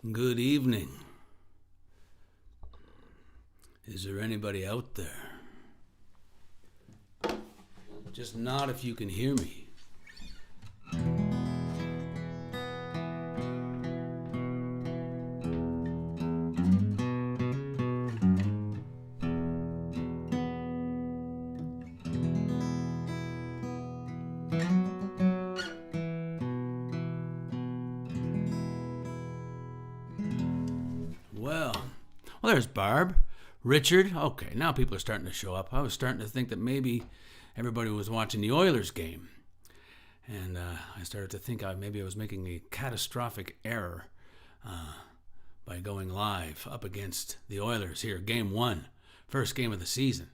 Good evening. Is there anybody out there? Just nod if you can hear me. Well, there's Barb. Richard. Okay, now people are starting to show up. I was starting to think that maybe everybody was watching the Oilers game. And I started to think maybe I was making a catastrophic error by going live up against the Oilers here. Game 1, first game of the season.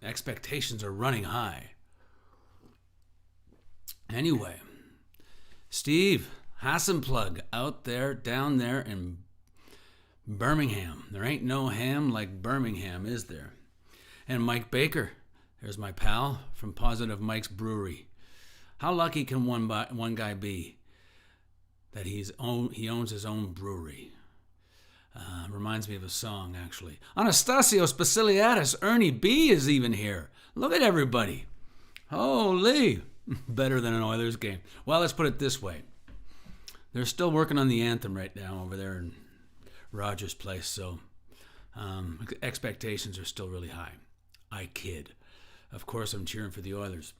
Expectations are running high. Anyway, Steve Hassenplug out there, down there in Birmingham. There ain't no ham like Birmingham, is there? And Mike Baker, there's my pal from Positive Mike's Brewery. How lucky can one guy be that he owns his own brewery? Reminds me of a song, actually. Anastasios Basiliadis, Ernie B is even here. Look at everybody. Holy, better than an Oilers game. Well, let's put it this way. They're still working on the anthem right now over there in Rogers Place, so expectations are still really high. I kid. Of course, I'm cheering for the Oilers,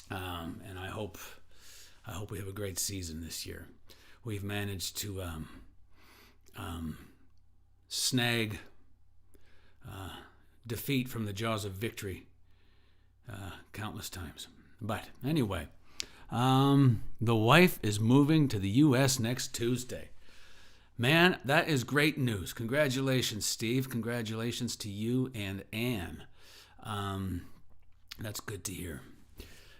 and I hope we have a great season this year. We've managed to snag defeat from the jaws of victory countless times. But anyway, the wife is moving to the U.S. next Tuesday. Man, that is great news. Congratulations, Steve. Congratulations to you and Anne. That's good to hear.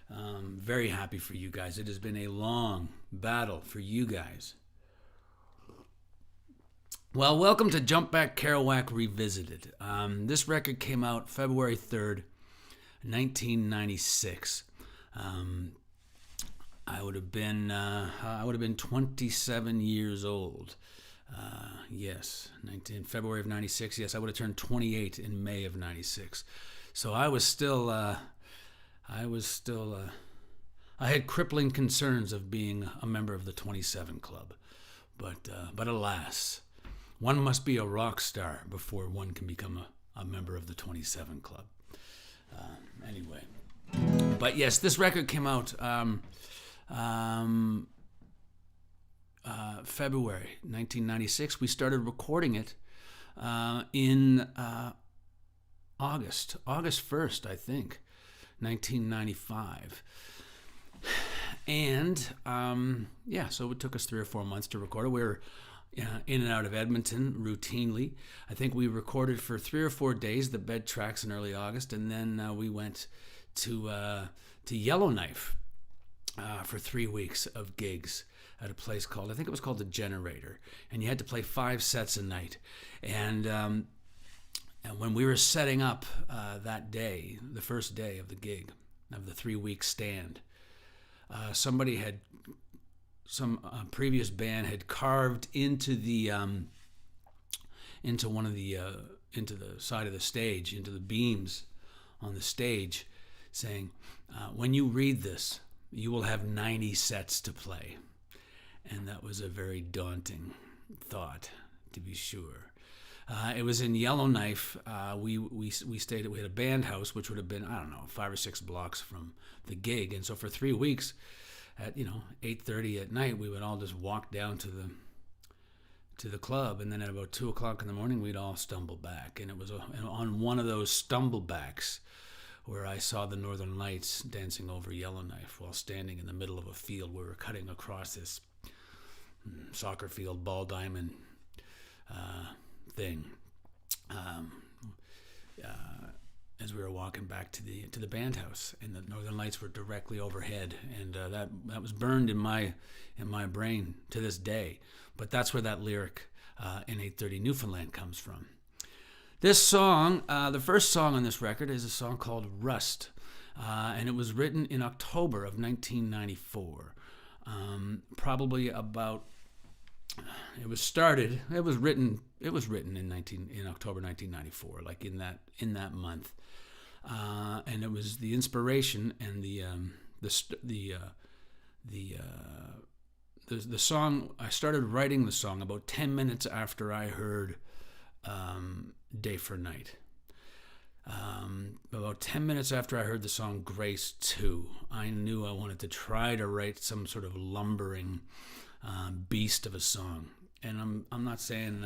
Very happy for you guys. It has been a long battle for you guys. Well, welcome to Jump Back Kerouac Revisited. This record came out February 3rd, 1996. I would have been 27 years old. Yes, February of 96. Yes, I would have turned 28 in May of 96. So I had crippling concerns of being a member of the 27 Club. But alas, one must be a rock star before one can become a member of the 27 Club. Anyway. But yes, this record came out February 1996. We started recording it in August 1st, I think, 1995. And so it took us 3 or 4 months to record it. We were in and out of Edmonton routinely. I think we recorded for 3 or 4 days, the bed tracks in early August, and then we went to Yellowknife for 3 weeks of gigs at a place called, I think it was called The Generator, and you had to play 5 sets a night. And when we were setting up that day, the first day of the gig, of the 3-week stand, some previous band had carved into the side of the stage, into the beams on the stage, saying, when you read this, you will have 90 sets to play. And that was a very daunting thought, to be sure. It was in Yellowknife. We stayed. We had a band house, which would have been, 5 or 6 blocks from the gig. And so for 3 weeks, at 8:30 at night, we would all just walk down to the club, and then at about 2 o'clock in the morning, we'd all stumble back. And it was on one of those stumble backs where I saw the Northern Lights dancing over Yellowknife while standing in the middle of a field. We were cutting across this soccer field, ball diamond thing. As we were walking back to the band house, and the Northern Lights were directly overhead, and that was burned in my brain to this day. But that's where that lyric in 8:30 Newfoundland comes from. This song, the first song on this record, is a song called Rust, and it was written in October of 1994. Probably about. It was written in October 1994, like in that month, and it was the inspiration and the song. I started writing the song about 10 minutes after I heard Day for Night. About 10 minutes after I heard the song Grace 2, I knew I wanted to try to write some sort of lumbering beast of a song. And I'm not saying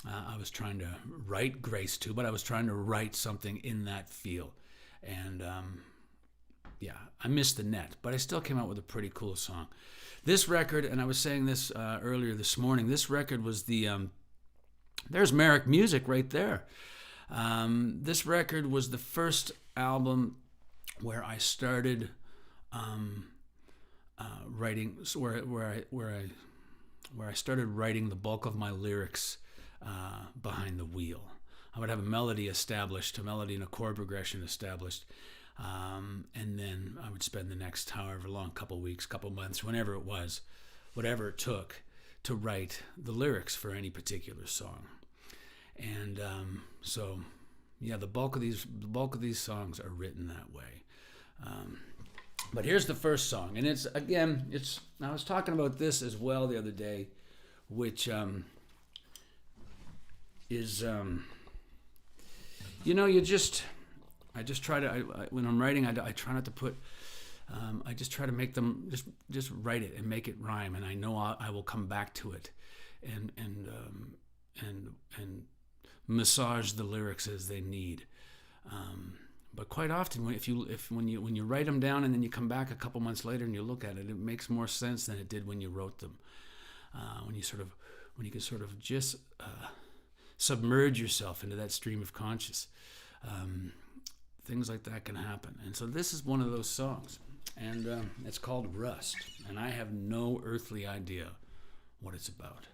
I was trying to write Grace 2, but I was trying to write something in that feel. And I missed the net, but I still came out with a pretty cool song. This record, and I was saying this earlier this morning, this record was there's Merrick music right there. This record was the first album where I started writing, where I started writing the bulk of my lyrics behind the wheel. I would have a melody established, a melody and a chord progression established, and then I would spend the next however long, couple weeks, couple months, whenever it was, whatever it took to write the lyrics for any particular song. And the bulk of these songs are written that way. But here's the first song, and I was talking about this as well the other day, which is I just try to when I'm writing, I try not to put. I just try to make them just write it and make it rhyme, and I know I will come back to it, and massage the lyrics as they need. But quite often, when you write them down and then you come back a couple months later and you look at it, it makes more sense than it did when you wrote them. When you can sort of just submerge yourself into that stream of conscious, things like that can happen. And so this is one of those songs, and it's called Rust, and I have no earthly idea what it's about.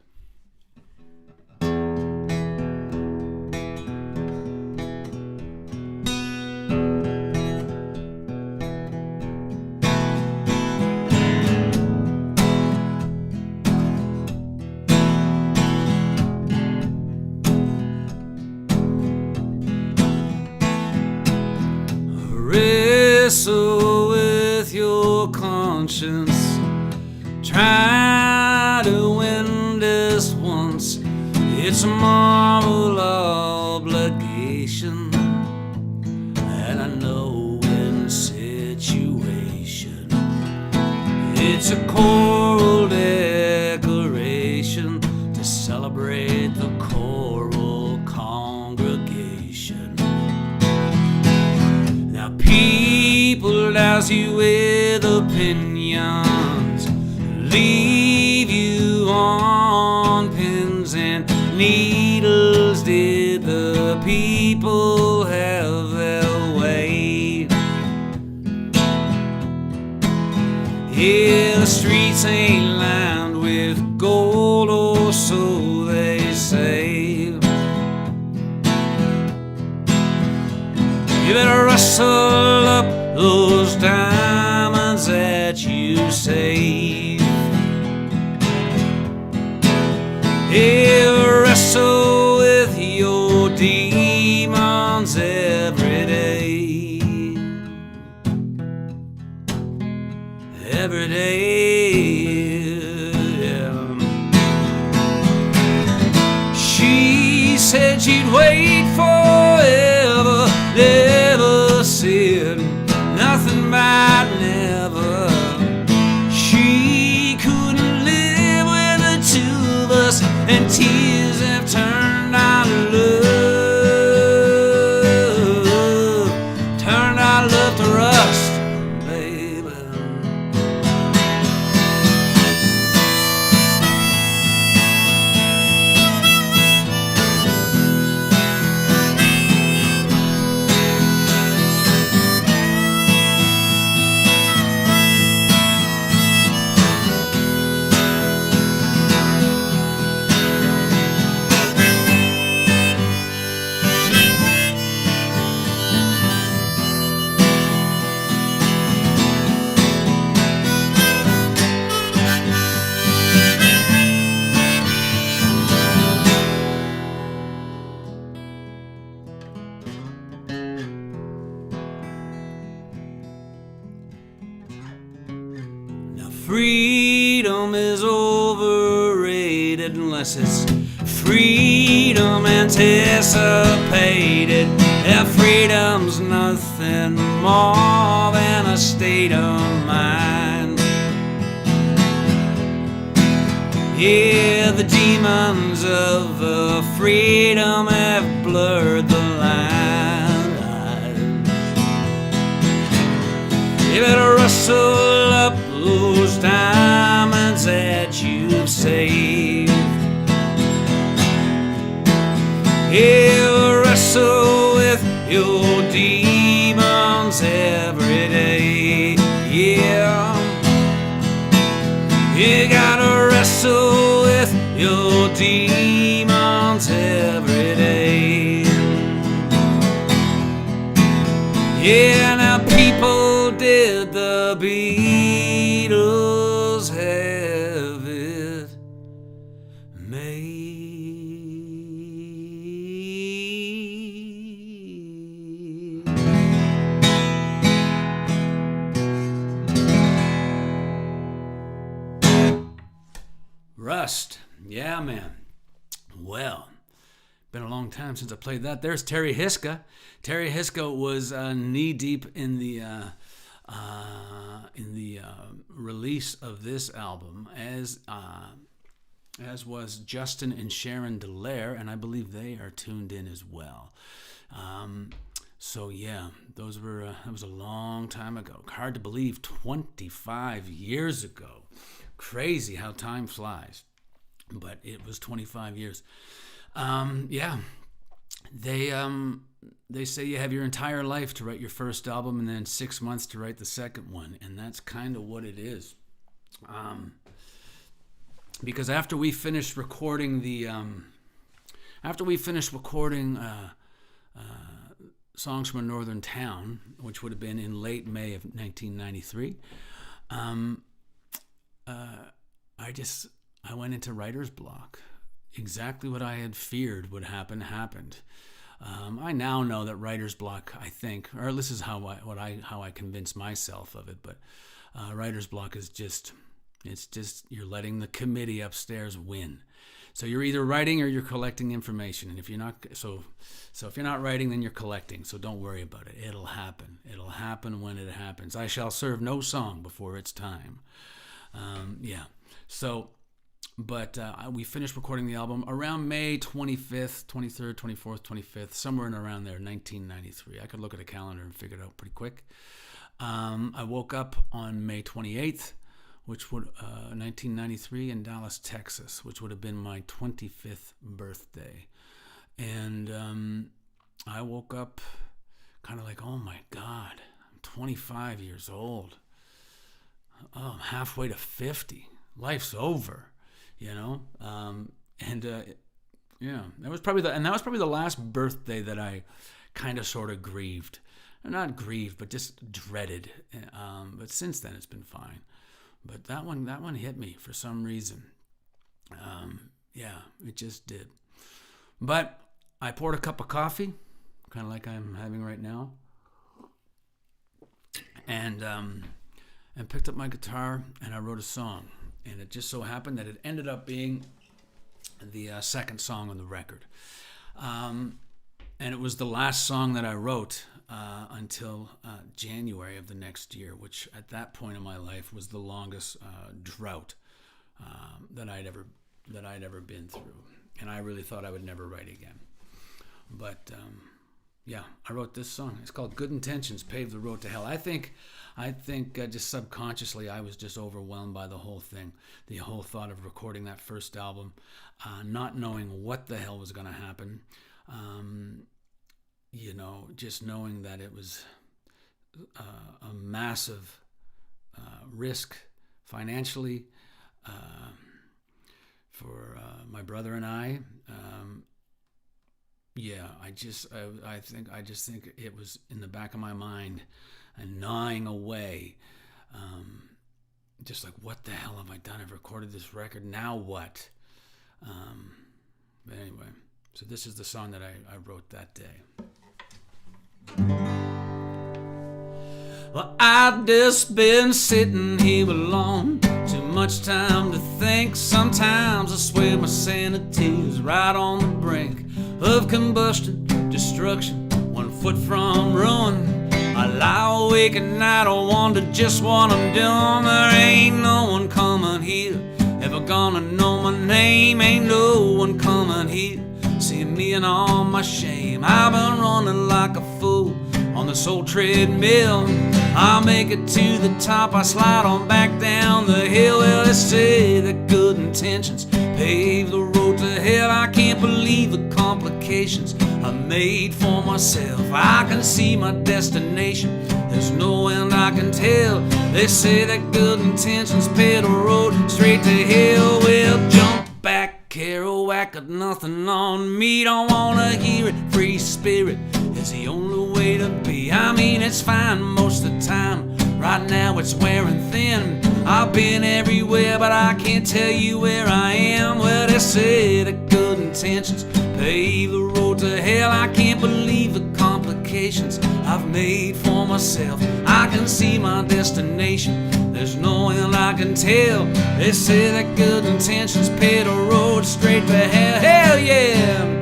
Wrestle with your conscience, try to win this once. It's a moral obligation, and I know in situation it's a choral decoration to celebrate the choral congregation. Now people douse you with opinions, leave you on pins and needles. Did the people have their way? Yeah, the streets ain't lined with gold, or so they say. You better rustle up those diamonds that you save. Yeah, wrestle with your demons every day. Every day, yeah. She said she'd wait forever, never said nothing about never. She couldn't live with the two of us, and Freedom is overrated unless it's freedom anticipated. Yeah, freedom's nothing more than a state of mind. Yeah, the demons of freedom have blurred the line. You better rustle up those diamonds that you've saved. Yeah, wrestle with your demons every day. Yeah, you gotta wrestle with your demons every day. Yeah, now people, did the Beatles have it made? Rust. Yeah, man. Well, been a long time since I played that. There's Terry Hiska. Terry Hiska was knee deep in the release of this album, as was Justin and Sharon Dallaire, and I believe they are tuned in as well. So yeah, that was a long time ago. Hard to believe, 25 years ago. Crazy how time flies, but it was 25 years. Yeah, they say you have your entire life to write your first album and then 6 months to write the second one, and that's kind of what it is. Because after we finished recording Songs from a Northern Town, which would have been in late May of 1993, I went into writer's block. Exactly what I had feared would happen happened. I now know that writer's block, I think, or this is how I convince myself of it, but writer's block is just you're letting the committee upstairs win. So you're either writing or you're collecting information, and if you're not, so if you're not writing, then you're collecting. So don't worry about it. It'll happen. It'll happen when it happens. I shall serve no song before it's time. Yeah. So, but we finished recording the album around May 25th, 23rd, 24th, 25th, somewhere in around there, 1993. I could look at a calendar and figure it out pretty quick. I woke up on May 28th, which would 1993 in Dallas, Texas, which would have been my 25th birthday. And I woke up kind of like, oh my God, I'm 25 years old. Oh, I'm halfway to 50. Life's over, you know. Yeah, that was probably the last birthday that I kind of sort of grieved. Not grieved, but just dreaded. But since then, it's been fine. But that one hit me for some reason. Yeah, it just did. But I poured a cup of coffee, kind of like I'm having right now, and picked up my guitar and I wrote a song. And it just so happened that it ended up being the second song on the record. And it was the last song that I wrote until January of the next year, which at that point in my life was the longest drought that I'd ever been through. And I really thought I would never write again. But yeah, I wrote this song. It's called Good Intentions Pave the Road to Hell. I think just subconsciously I was just overwhelmed by the whole thing. The whole thought of recording that first album, not knowing what the hell was going to happen. Just knowing that it was a massive risk financially for my brother and I. Yeah, I just think it was in the back of my mind and gnawing away. Just like, what the hell have I done? I've recorded this record. Now what? But anyway, so this is the song that I wrote that day. Well, I've just been sitting here alone, much time to think. Sometimes I swear my sanity is right on the brink of combustion, destruction, 1 foot from ruin. I lie awake at night, I wonder just what I'm doing. There ain't no one coming here ever gonna know my name. Ain't no one coming here seeing me and all my shame. I've been running like a fool on this old treadmill. I'll make it to the top, I slide on back down the hill. Well, they say that good intentions pave the road to hell. I can't believe the complications I made for myself. I can see my destination, there's no end I can tell. They say that good intentions pave the road straight to hell. Well, jump back, Kerouac, got nothing on me. Don't wanna hear it, free spirit is the only way to be. I mean, it's fine most of the time. Right now it's wearing thin. I've been everywhere, but I can't tell you where I am. Well, they say that good intentions pave the road to hell. I can't believe the complications I've made for myself. I can see my destination, there's no end I can tell. They say that good intentions pave the road straight to hell. Hell yeah!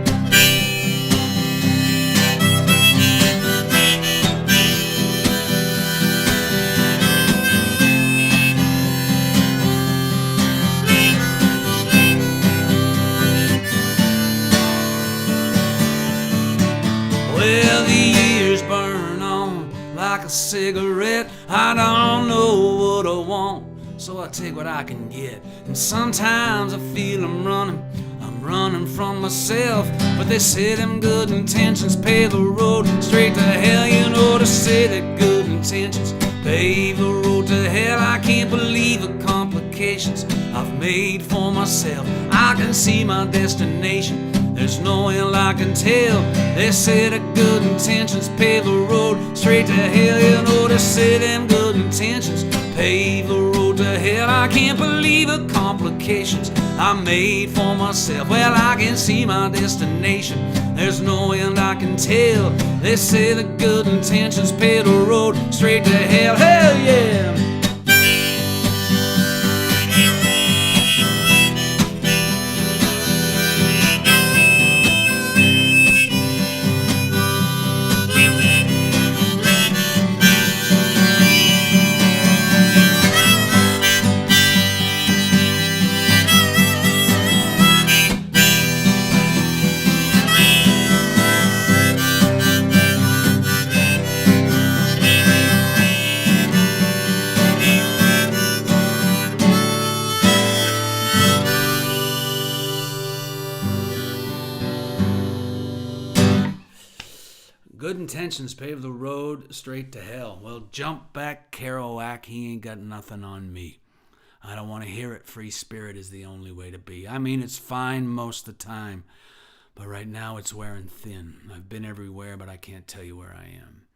Well, the years burn on like a cigarette. I don't know what I want, so I take what I can get. And sometimes I feel I'm running from myself. But they say them good intentions pave the road straight to hell. You know, they say that good intentions pave the road to hell. I can't believe the complications I've made for myself. I can see my destination, there's no end I can tell. They say that good intentions pave the road straight to hell. You know, they say them good intentions pave the road to hell. I can't believe the complications I made for myself. Well, I can see my destination, there's no end I can tell. They say that good intentions pave the road straight to hell. Hell yeah! Good intentions pave the road straight to hell. Well, jump back, Kerouac, he ain't got nothing on me. I don't want to hear it. Free spirit is the only way to be. I mean, it's fine most of the time, but right now it's wearing thin. I've been everywhere, but I can't tell you where I am.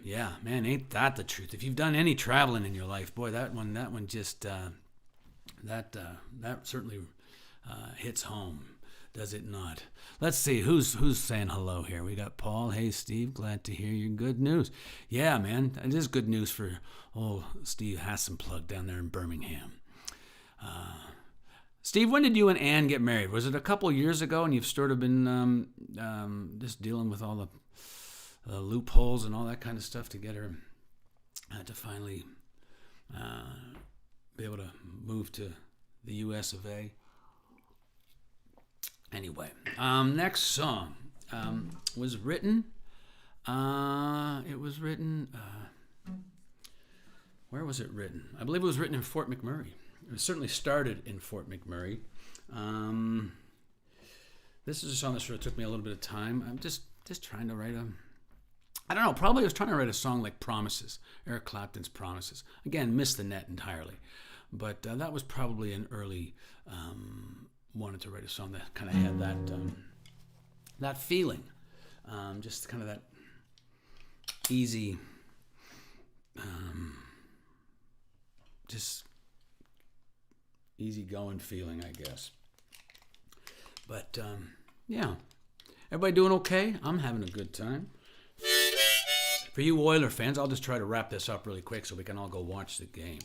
Yeah, man, ain't that the truth? If you've done any traveling in your life, boy, that one just that certainly hits home. Does it not? Let's see, who's saying hello here? We got Paul. Hey, Steve, glad to hear your good news. Yeah, man, it is good news for old Steve Hassenplug down there in Birmingham. Steve, when did you and Ann get married? Was it a couple years ago, and you've sort of been just dealing with all the loopholes and all that kind of stuff to get her to finally be able to move to the U.S. of A.? Anyway, next song was written. It was written. Where was it written? I believe it was written in Fort McMurray. It certainly started in Fort McMurray. This is a song that sort of took me a little bit of time. I'm just trying to write I don't know. Probably I was trying to write a song like Promises, Eric Clapton's Promises. Again, missed the net entirely, but that was probably an early. Wanted to write a song that kind of had that feeling, just kind of that easy, just easy-going feeling, I guess. But yeah, everybody doing okay? I'm having a good time. For you Oiler fans, I'll just try to wrap this up really quick so we can all go watch the game.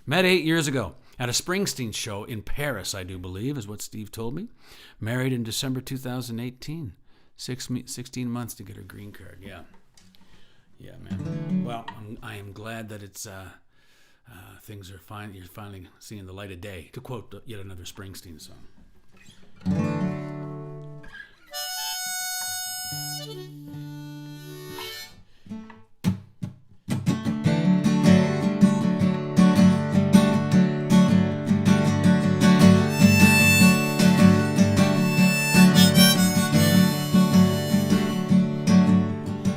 Met 8 years ago at a Springsteen show in Paris, I do believe, is what Steve told me. Married in December 2018. 16 months to get her green card. Yeah. Yeah, man. Well, I am glad that it's things are fine. You're finally seeing the light of day. To quote yet another Springsteen song.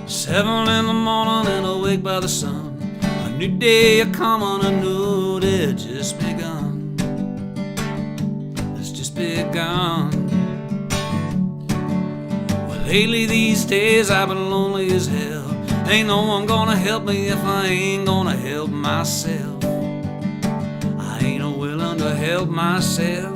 7 in the morning and awake by the sun. A new day a coming, a new day just begun. It's just begun. Well, lately these days I've been lonely as hell. Ain't no one gonna help me if I ain't gonna help myself. I ain't no willing to help myself.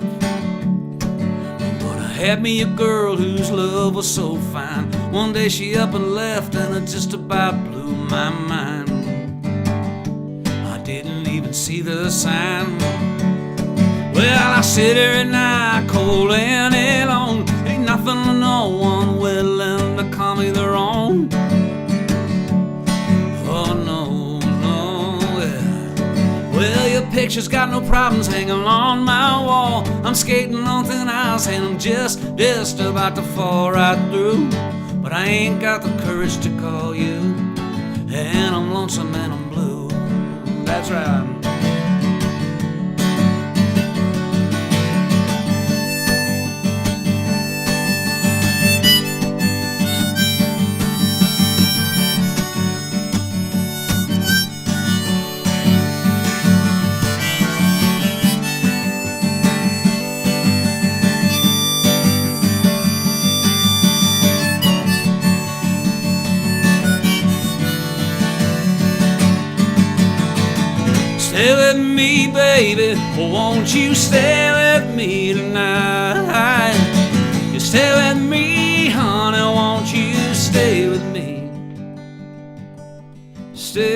Had me a girl whose love was so fine. One day she up and left and it just about blew my mind. I didn't even see the sign. Well, I sit here at night cold and alone. Ain't nothing to no one willing to call me their own. Oh no, no, yeah. Well, your picture's got no problems hanging on my wall. I'm skating on thin ice and I'm just about to fall right through. But I ain't got the courage to call you. And I'm lonesome and I'm blue. That's right. Stay with me, baby, won't you stay with me tonight? You stay with me, honey, won't you stay with me? Stay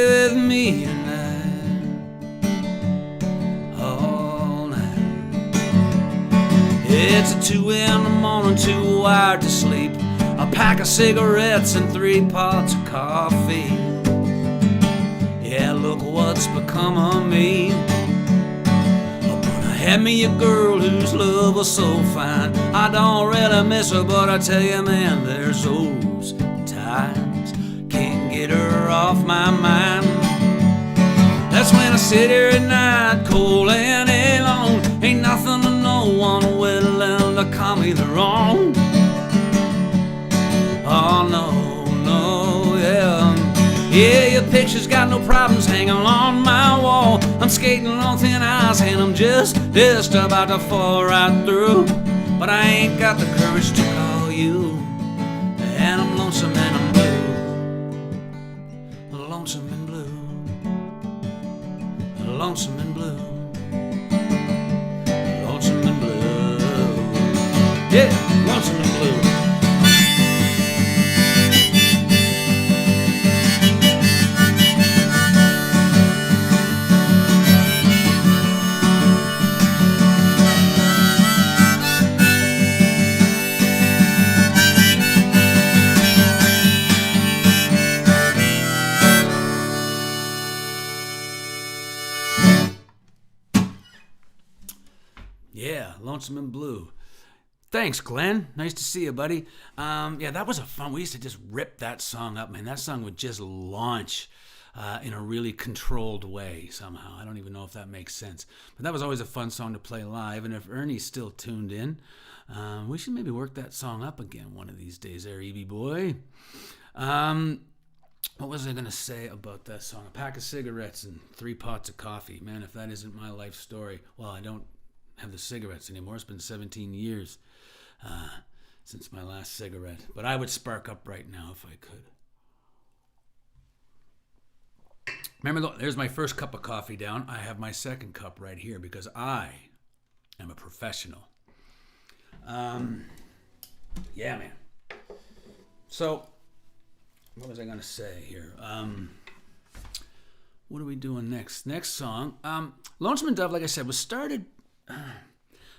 with me tonight, all night. It's a 2 in the morning, too wired to sleep. A pack of cigarettes and 3 pots of coffee. Yeah, look what's become of me. But I had me a girl whose love was so fine. I don't really miss her, but I tell you, man, there's those times can't get her off my mind. That's when I sit here at night, cold and alone. Ain't nothing to no one willing to call me their own. Oh no, no, yeah. Yeah, your picture's got no problems hanging on my wall. I'm skating on thin ice and I'm just about to fall right through. But I ain't got the courage to call you. And I'm lonesome and I'm blue. Lonesome and blue. Lonesome and blue. Lonesome and blue. Yeah, lonesome and blue. Yeah, Lonesome and Blue. Thanks, Glenn. Nice to see you, buddy. Yeah, that was a fun. We used to just rip that song up, man. That song would just launch in a really controlled way somehow. I don't even know if that makes sense. But that was always a fun song to play live. And if Ernie's still tuned in, we should maybe work that song up again one of these days there, Evie boy. What was I going to say about that song? A pack of cigarettes and 3 pots of coffee. Man, if that isn't my life story. Well, I don't have the cigarettes anymore. It's been 17 years since my last cigarette. But I would spark up right now if I could. Remember, there's my first cup of coffee down. I have my second cup right here because I am a professional. Yeah, man. So, what was I going to say here? what are we doing next? Next song, Lonesome and Dove, like I said, was started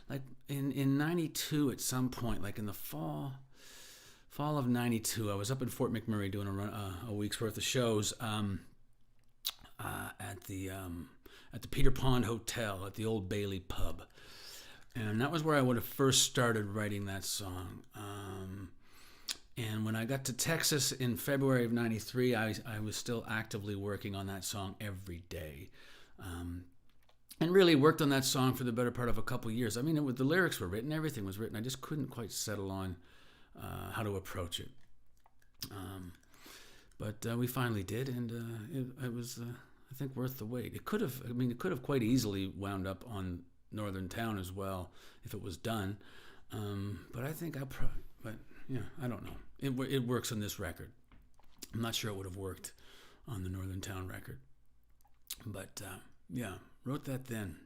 like in 92 at some point, like in the fall of 92. I was up in Fort McMurray doing a week's worth of shows at the Peter Pond Hotel at the Old Bailey Pub. And that was where I would have first started writing that song. And when I got to Texas in February of 93, I was still actively working on that song every day. And really worked on that song for the better part of a couple years. I mean, the lyrics were written, everything was written. I just couldn't quite settle on how to approach it. But we finally did, and it was, I think, worth the wait. It could have quite easily wound up on Northern Town as well if it was done. But I think I don't know. It works on this record. I'm not sure it would have worked on the Northern Town record. But wrote that then.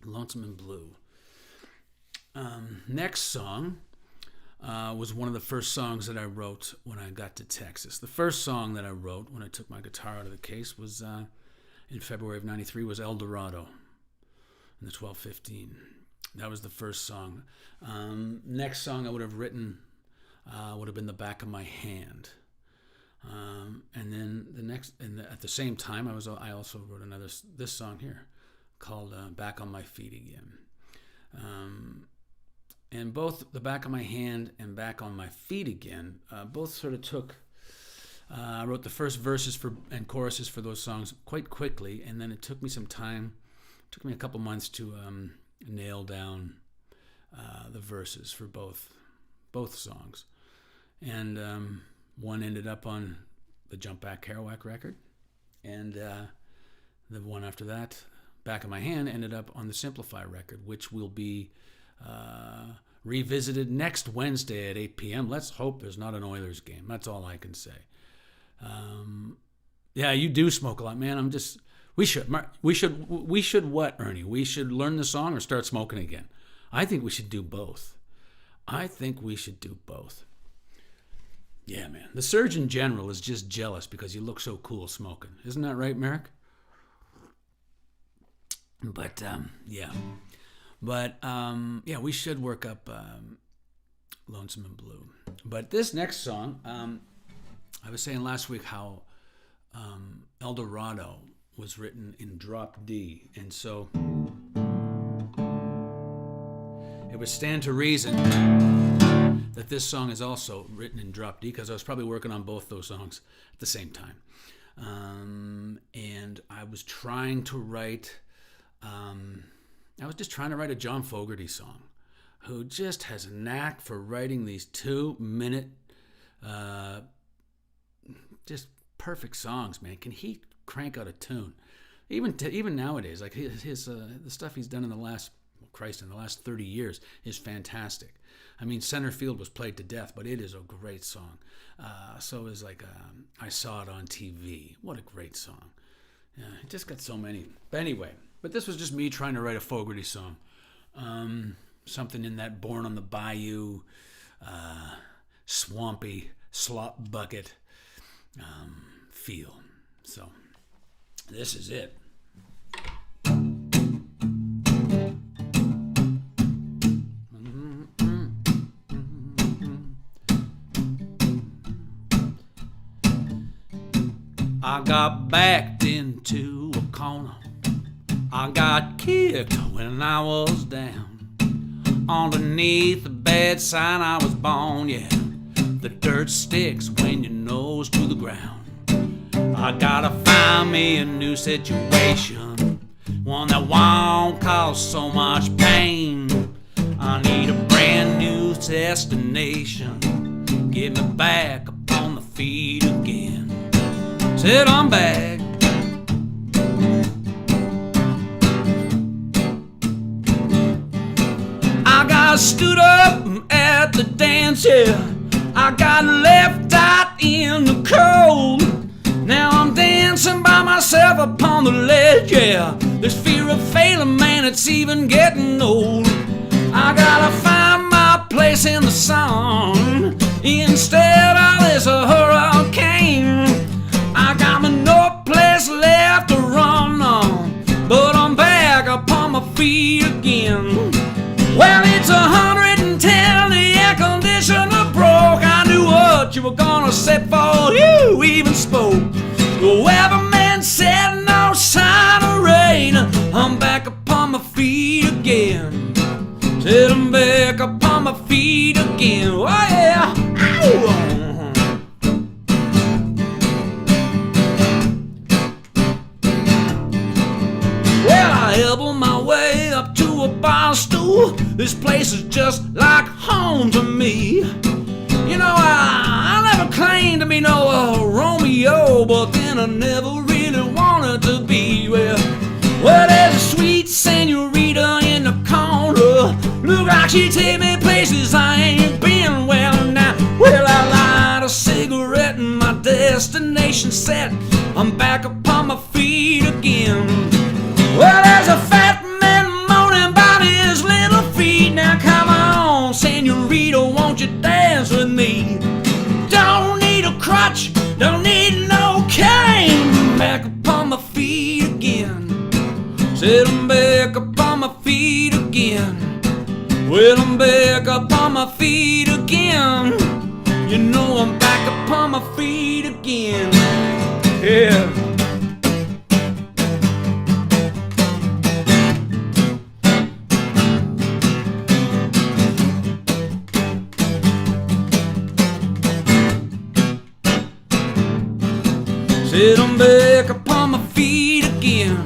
Lonesome and Blue. Next song was one of the first songs that I wrote when I got to Texas. The first song that I wrote when I took my guitar out of the case was in February of 93 was El Dorado in the 1215. That was the first song. Next song I would have written would have been The Back of My Hand. And then at the same time, I also wrote this song here called Back on My Feet Again. And both The Back of My Hand and Back on My Feet Again both sort of took, I wrote the first verses and choruses for those songs quite quickly, and then it took me some time, it took me a couple months to nail down the verses for both songs. And one ended up on the Jump Back Kerouac record, and the one after that, Back of My Hand, ended up on the Simplify record, which will be revisited next Wednesday at 8 p.m. Let's hope there's not an Oilers game. That's all I can say. Yeah, you do smoke a lot, man. We should what, Ernie? We should learn the song or start smoking again? I think we should do both. Yeah, man. The Surgeon General is just jealous because you look so cool smoking. Isn't that right, Merrick? But, yeah. But, we should work up Lonesome and Blue. But this next song, I was saying last week how El Dorado was written in drop D. And so it would stand to reason that this song is also written in drop D, because I was probably working on both those songs at the same time. And I was trying to write, a John Fogerty song, who just has a knack for writing these 2-minute, just perfect songs, man. Can he crank out a tune? Even nowadays, like his the stuff he's done in the last 30 years is fantastic. I mean, Center Field was played to death, but it is a great song. So is I Saw It on TV. What a great song. Yeah, it just got so many. But anyway, this was just me trying to write a Fogerty song. Something in that Born on the Bayou, swampy, slop bucket feel. So this is it. I got backed into a corner. I got kicked when I was down. Underneath the bedside I was born, yeah. The dirt sticks when your nose to the ground. I gotta find me a new situation, one that won't cause so much pain. I need a brand new destination, get me back upon the feet again. Said I'm back. I got stood up at the dance, yeah. I got left out in the cold. Now I'm dancing by myself upon the ledge, yeah. There's fear of failing, man, it's even getting old. I gotta find my place in the sun instead of this hurricane. I got me no place left to This place is just like home to me. You know, I never claimed to be no Romeo, but then I never really wanted to be. Well, there's a sweet senorita in the corner. Look like she take me places I ain't been. Well, I light a cigarette and my destination set. I'm back upon my feet again. Well, there's a fat man moaning about his little feet. Now come on, senorita, won't you dance with me? Don't need a crutch, don't need no cane. Back upon my feet again. Said I'm back upon my feet again. Well, I'm back upon my feet again. You know I'm back upon my feet again. Yeah. Said I'm back upon my feet again.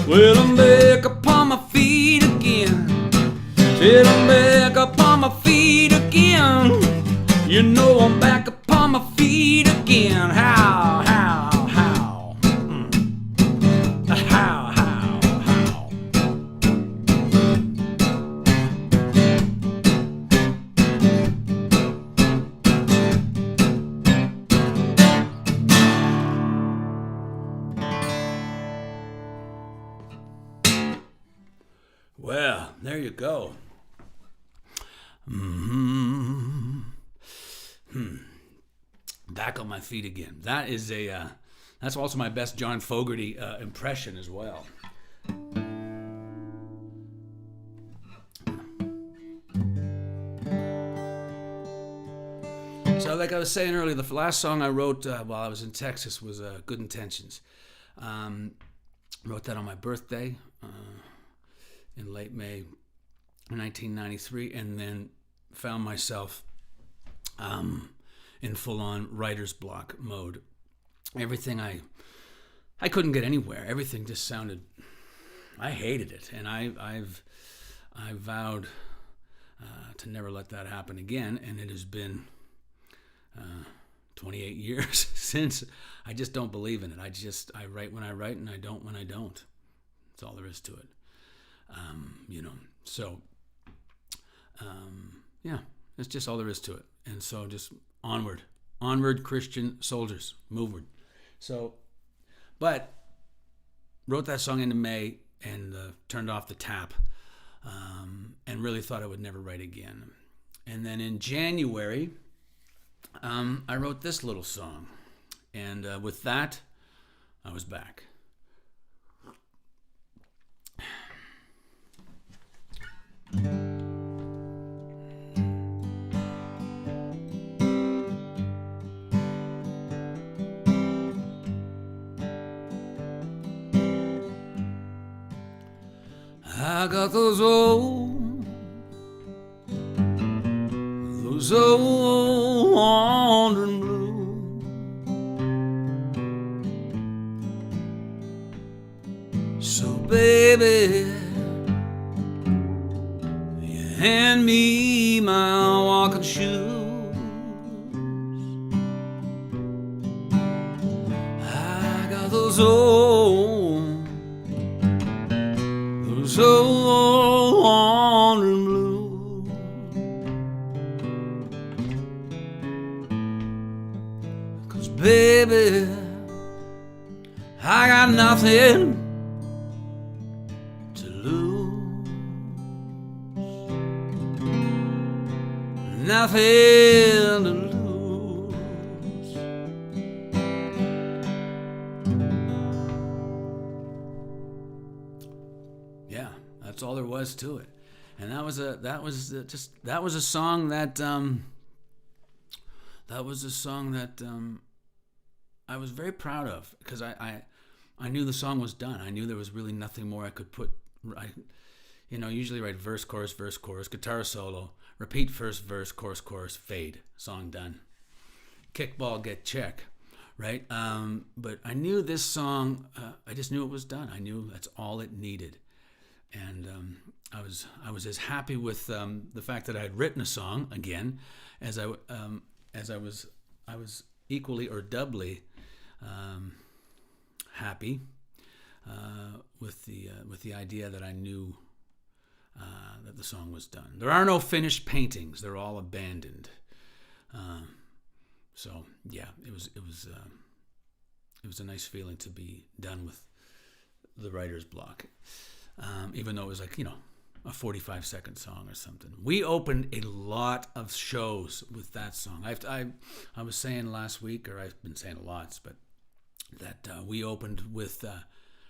Well, I'm back upon my feet again. Said I'm back upon my feet again. You know I'm back upon my feet again. How? How? Well, there you go. Back on my feet again. That is that's also my best John Fogerty impression as well. So like I was saying earlier, the last song I wrote while I was in Texas was Good Intentions. Wrote that on my birthday in late May 1993, and then found myself in full-on writer's block mode. Everything I couldn't get anywhere. Everything just sounded. I hated it, and I vowed to never let that happen again. And it has been 28 years since. I just don't believe in it. I write when I write, and I don't when I don't. That's all there is to it. So. Yeah, that's just all there is to it. And so just onward, Christian soldiers, moveward. So, but wrote that song into May and turned off the tap and really thought I would never write again. And then in January, I wrote this little song. And with that, I was back. I got those old wandering blues. So baby, you hand me my walking shoes. I got those wandering blues. Cause baby, I got nothing to lose. Nothing to lose. Yeah, that's all there was to it. And that was a song that I was very proud of, because I knew the song was done. I knew there was really nothing more I could put. Usually write verse, chorus, guitar solo, repeat first verse, chorus, fade, song done. Kickball, get check, right? But I knew this song. I just knew it was done. I knew that's all it needed. And I was as happy with the fact that I had written a song again, as I was equally or doubly happy with the idea that I knew that the song was done. There are no finished paintings; they're all abandoned. So yeah, it was a nice feeling to be done with the writer's block, even though it was like, a 45-second song or something. We opened a lot of shows with that song. I was saying last week, or I've been saying lots, but that we opened with,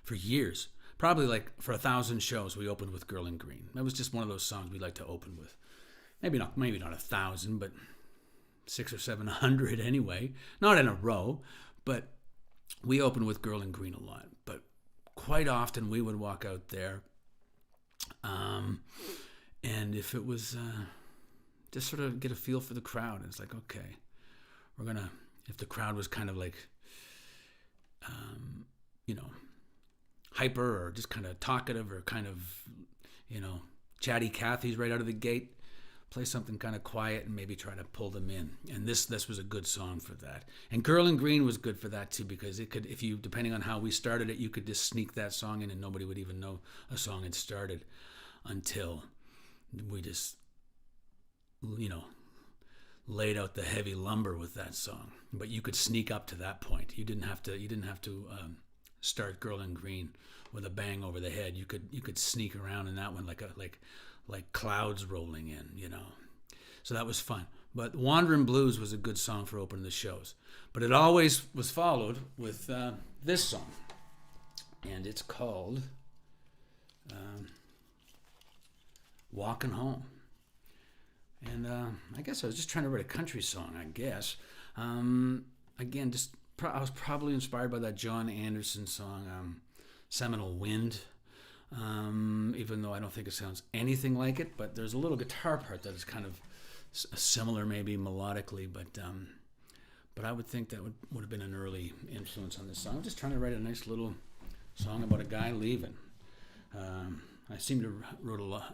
for years, probably like for 1,000 shows, we opened with Girl in Green. That was just one of those songs we like to open with. Maybe not 1,000, but 600 or 700 anyway. Not in a row, but we opened with Girl in Green a lot. But quite often we would walk out there, and if it was just sort of get a feel for the crowd, it's like, okay, if the crowd was kind of like, hyper or just kind of talkative or kind of, chatty Cathy's right out of the gate, play something kind of quiet and maybe try to pull them in. And this was a good song for that. And Girl in Green was good for that too, because it could, depending on how we started it, you could just sneak that song in and nobody would even know a song had started until we just, laid out the heavy lumber with that song. But you could sneak up to that point. You didn't have to start Girl in Green with a bang over the head. You could sneak around in that one like clouds rolling in, So that was fun. But Wanderin' Blues was a good song for opening the shows. But it always was followed with this song. And it's called Walking Home. And I guess I was just trying to write a country song, I guess. Again, I was probably inspired by that John Anderson song, Seminole Wind. Even though I don't think it sounds anything like it, but there's a little guitar part that is kind of similar, maybe melodically, but I would think that would have been an early influence on this song. I'm just trying to write a nice little song about a guy leaving. I seem to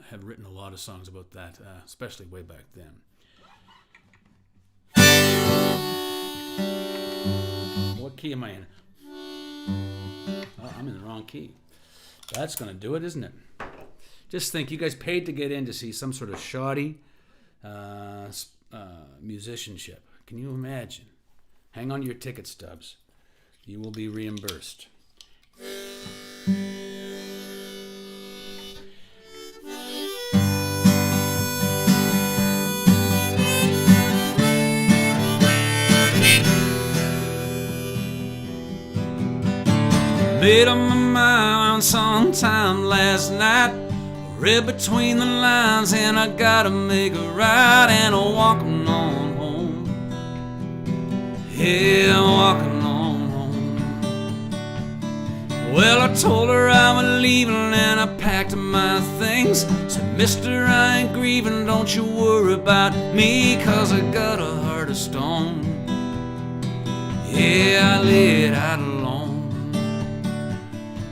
have written a lot of songs about that, especially way back then. What key am I in? Oh, I'm in the wrong key. That's going to do it, isn't it? Just think, you guys paid to get in to see some sort of shoddy musicianship. Can you imagine? Hang on to your ticket stubs. You will be reimbursed. Made up my mind sometime last night. Read between the lines and I gotta make it right. And I'm walking on home. Yeah, I'm walking on home. Well, I told her I was leaving and I packed my things. Said, mister, I ain't grieving, don't you worry about me, 'cause I got a heart of stone. Yeah, I lay it out alone.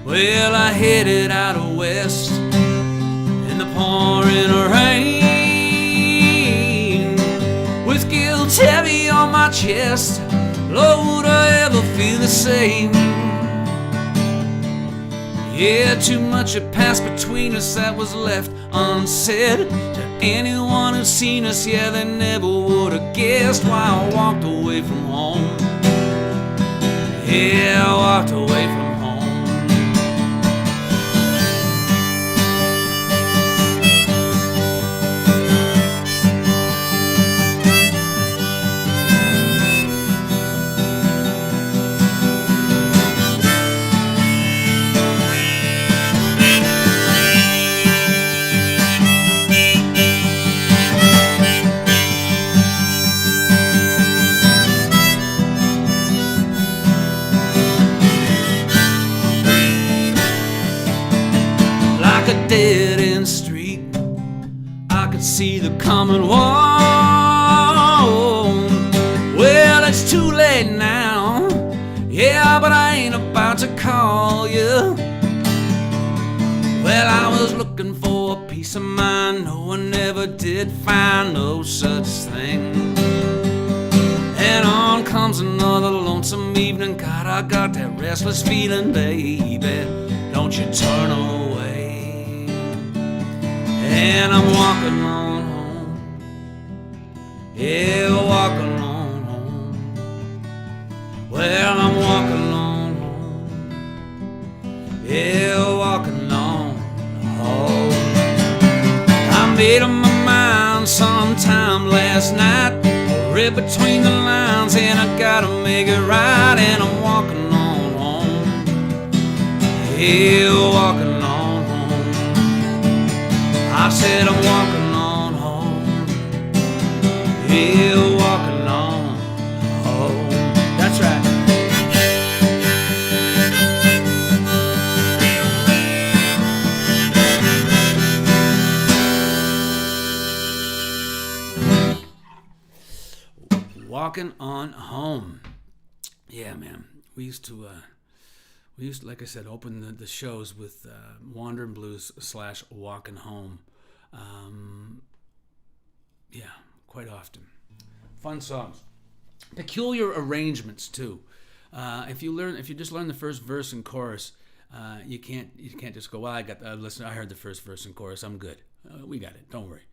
Well, I headed out west in the pouring rain, with guilt heavy on my chest. Lord, would I ever feel the same? Yeah, too much had passed between us that was left unsaid. To anyone who'd seen us, yeah, they never would have guessed why I walked away from home. Yeah, I walked away from home. Dead-end street, I could see the coming one. Well, it's too late now, yeah, but I ain't about to call you. Well, I was looking for a piece peace of mind no one ever did find, no such thing. And on comes another lonesome evening. God, I got that restless feeling, baby. Don't you turn away. And I'm walking on home. Yeah, walking on home. Well, I'm walking on home. Yeah, walking on home. I made up my mind sometime last night. Read between the lines and I gotta make it right. And I'm walking on home. Yeah, walking on home. I said I'm walking on home. Yeah, walking on home. That's right. Walking on home. Yeah, man. We used to, like I said, open the shows with Wanderin' Blues / Walking Home. Yeah, quite often. Fun songs. Peculiar arrangements too. If you just learn the first verse and chorus, you can't just go, well, I heard the first verse and chorus, I'm good. We got it. Don't worry.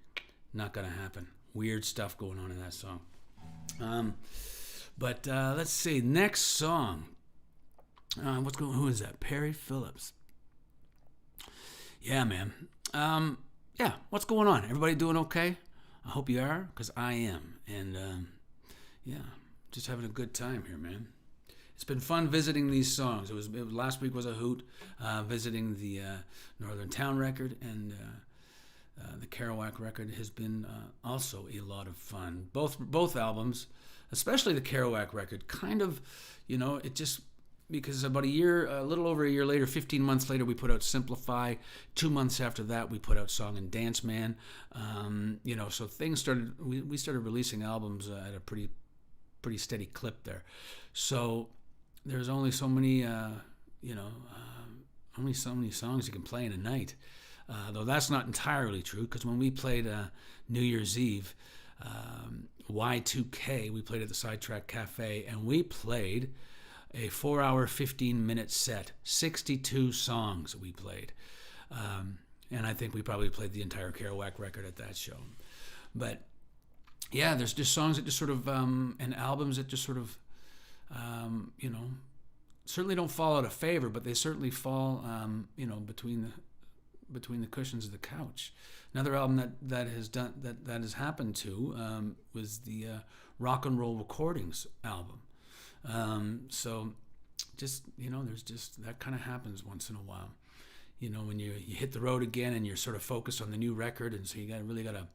Not gonna happen. Weird stuff going on in that song. But let's see. Next song. Who is that? Perry Phillips. Yeah, man. Yeah, what's going on? Everybody doing okay? I hope you are, because I am. And yeah, just having a good time here, man. It's been fun visiting these songs. It was last week was a hoot, visiting the Northern Town record, and the Kerouac record has been also a lot of fun. Both albums, especially the Kerouac record, kind of, it just, because about a little over a year later, 15 months later, we put out Simplify. 2 months after that, we put out Song and Dance Man. So things started, we started releasing albums at a pretty steady clip there. So there's only so many, only so many songs you can play in a night. Though that's not entirely true, because when we played New Year's Eve, Y2K, we played at the Sidetrack Cafe, and we played a 4-hour, 15-minute set, 62 songs we played. And I think we probably played the entire Kerouac record at that show. But yeah, there's just songs that just sort of, and albums that just sort of, certainly don't fall out of favor, but they certainly fall, between the cushions of the couch. Another album that has happened to was the Rock and Roll Recordings album. So just, there's just, that kind of happens once in a while. When you hit the road again and you're sort of focused on the new record, and so you really got to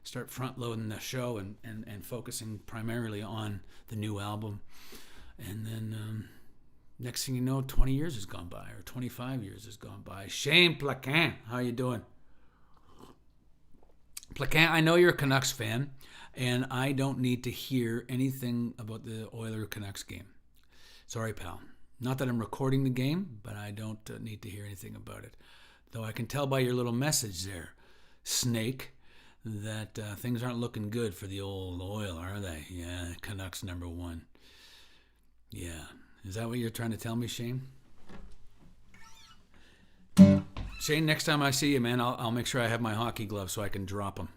start front loading the show and focusing primarily on the new album. And then next thing you know, 20 years has gone by, or 25 years has gone by. Shane Plaquin, how you doing? Plaquin, I know you're a Canucks fan, and I don't need to hear anything about the Oiler-Canucks game. Sorry, pal. Not that I'm recording the game, but I don't need to hear anything about it. Though I can tell by your little message there, Snake, that things aren't looking good for the old Oil, are they? Yeah, Canucks #1. Yeah. Is that what you're trying to tell me, Shane? Shane, next time I see you, man, I'll make sure I have my hockey gloves so I can drop them.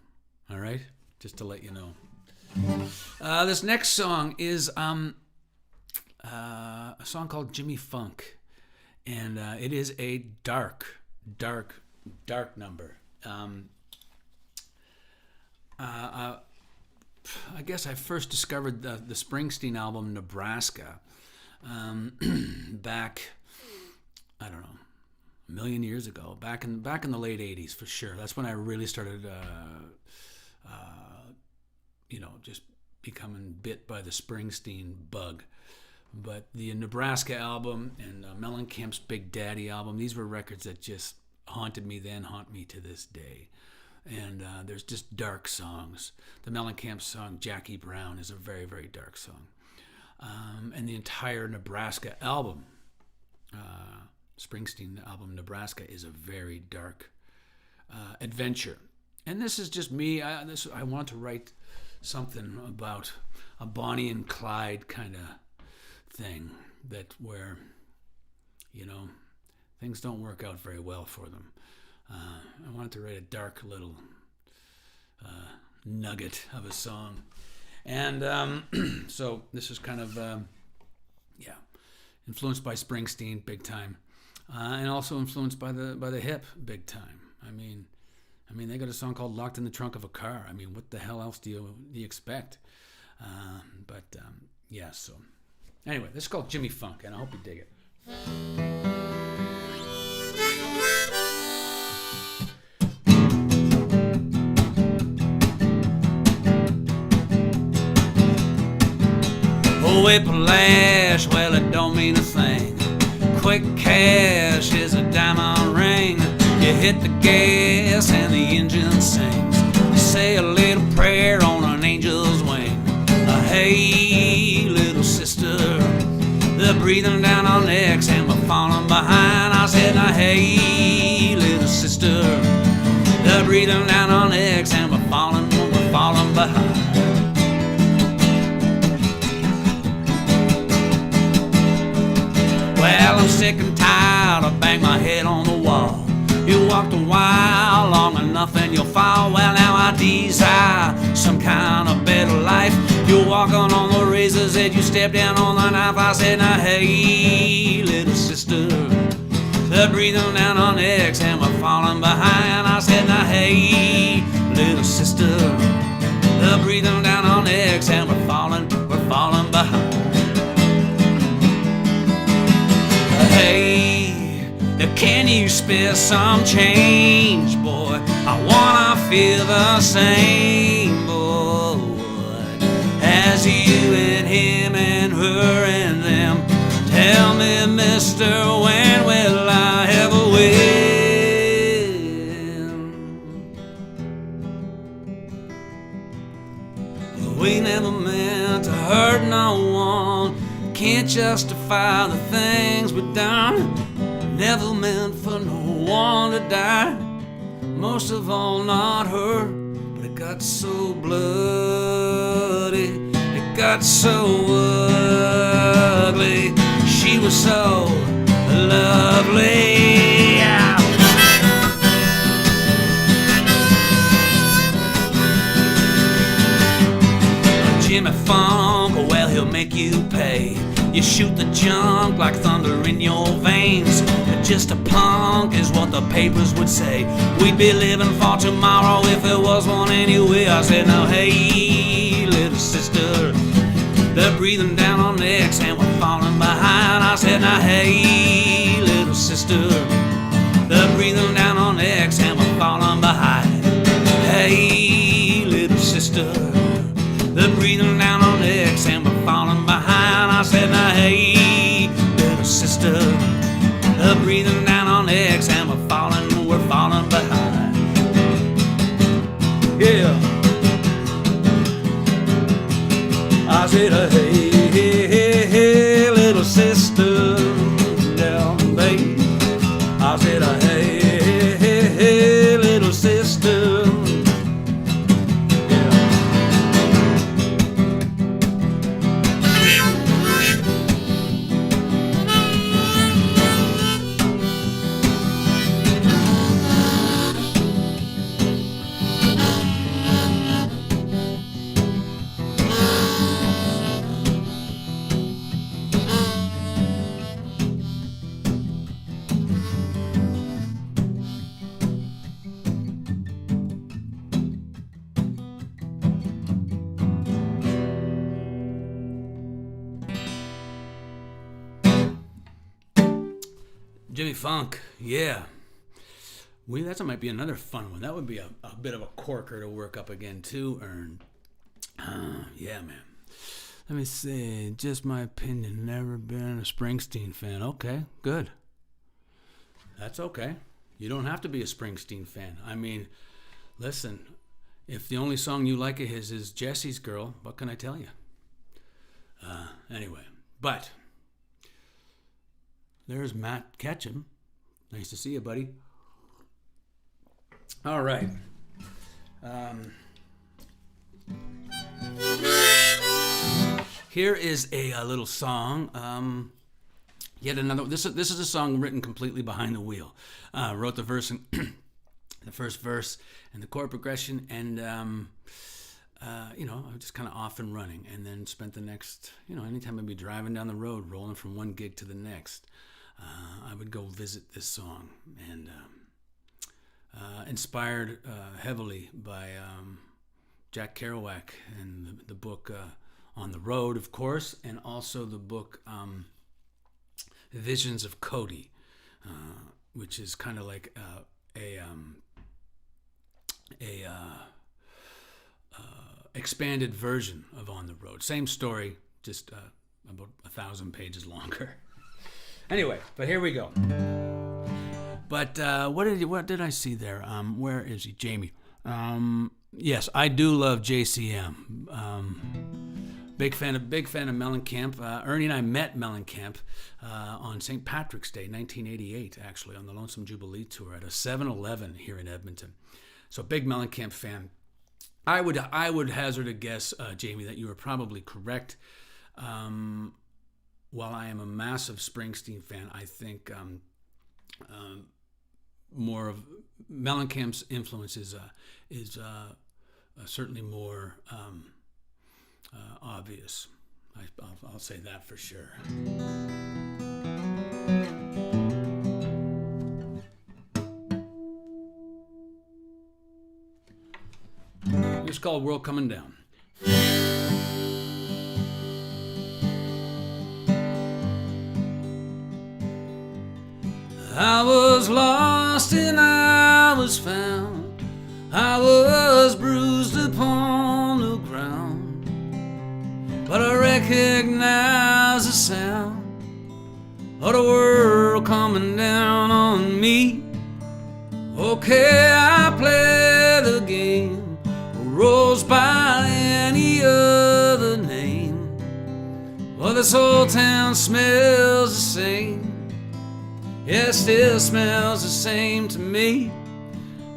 All right? Just to let you know. This next song is a song called Jimmy Funk. And it is a dark number. I guess I first discovered the Springsteen album, Nebraska, back, I don't know, a million years ago, back in the late 80s for sure. That's when I really started, just becoming bit by the Springsteen bug. But the Nebraska album and Mellencamp's Big Daddy album, these were records that just haunted me then, haunt me to this day. And there's just dark songs. The Mellencamp song, Jackie Brown, is a very, very dark song. And the entire Nebraska album, Springsteen album Nebraska, is a very dark adventure. And this is just me. I want to write something about a Bonnie and Clyde kind of thing, that where, things don't work out very well for them. I wanted to write a dark little nugget of a song. And so this is kind of, influenced by Springsteen, big time. And also influenced by the hip, big time. I mean, they got a song called "Locked in the Trunk of a Car." I mean, what the hell else do you expect? So anyway, this is called Jimmy Funk, and I hope you dig it. Oh, whiplash, well, it don't mean a thing. Quick cash is a diamond ring. You hit the gas and the engine sings. You say a little prayer on an angel's wing. Hey, little sister, they're breathing down our necks and we're falling behind. I said, hey, little sister, they're breathing down our necks and we're falling behind. Well, I'm sick and tired, I bang my head on the wall. You walked a while, long enough and you'll fall. Well, now I desire some kind of better life. You're walking on the razor's edge, you step down on the knife. I said, now hey, little sister, they're breathing down our necks and we're falling behind. I said, now hey, little sister, they're breathing down our necks and we're falling behind. Hey, can you spare some change, boy? I wanna feel the same, boy, as you and him and her and them. Tell me, mister, when will I ever win? We never meant to hurt no one. Can't justify the things we've done. Never meant for no one to die. Most of all not her. But it got so bloody, it got so ugly. She was so lovely. Jimmy Funk, well, he'll make you pay. You shoot the junk like thunder in your veins. You're just a punk is what the papers would say. We'd be living for tomorrow if there was one anyway. I said, now hey, little sister, they're breathing down our necks and we're falling behind. I said, now hey, little sister, they're breathing down our necks and we're falling behind. Hey, little sister, they're breathing down our necks and we're falling behind. I said, now hey, little sister, they're breathing down our necks and we're falling behind. Yeah. I said, hey, hey, hey, hey, little sister, yeah, babe. I said, hey, hey, hey, hey, little sister. Jimmy Funk, yeah. That might be another fun one. That would be a bit of a corker to work up again too, Ern. Yeah, man. Let me see. Just my opinion. Never been a Springsteen fan. Okay, good. That's okay. You don't have to be a Springsteen fan. I mean, listen, if the only song you like of his is Jesse's Girl, what can I tell you? Anyway, but there's Matt Ketchum. Nice to see you, buddy. All right. Um, Here is a little song. Yet another. This is a song written completely behind the wheel. Wrote the verse and the first verse and the chord progression, and I was just kind of off and running, and then spent the next, anytime I'd be driving down the road, rolling from one gig to the next, I would go visit this song, and inspired heavily by Jack Kerouac and the book On the Road, of course, and also the book Visions of Cody, which is kind of like a expanded version of On the Road. Same story, just about 1,000 pages longer. Anyway, but here we go. But what did I see there? Where is he? Jamie. Yes, I do love JCM. Big fan of Mellencamp. Ernie and I met Mellencamp on St. Patrick's Day, 1988, actually, on the Lonesome Jubilee tour at a 7-Eleven here in Edmonton. So big Mellencamp fan. I would hazard a guess, Jamie, that you are probably correct. While I am a massive Springsteen fan, I think more of Mellencamp's influence is certainly more obvious. I'll say that for sure. It's called World Coming Down. I was lost and I was found. I was bruised upon the ground, but I recognize the sound of the world coming down on me. Okay, I play the game, rose by any other name. Well, this whole town smells the same. Yeah, it still smells the same to me.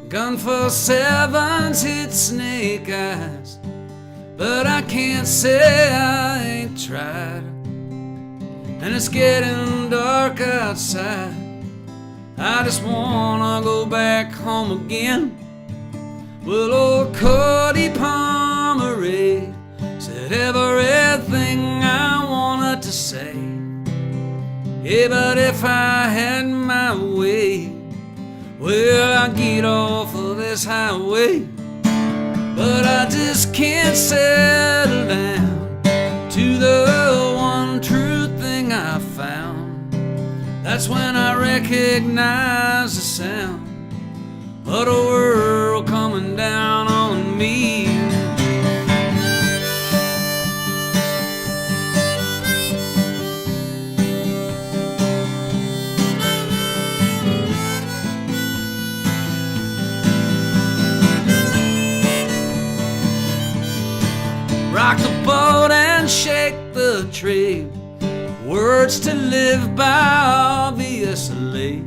Gun for sevens, hit snake eyes, but I can't say I ain't tried. And it's getting dark outside. I just wanna go back home again. Well, old Cody Pomeroy said everything I wanted to say. Yeah, but if I had my way, well, I'd get off of this highway. But I just can't settle down to the one true thing I found. That's when I recognize the sound of the world coming down on me. Rock the boat and shake the tree. Words to live by, obviously.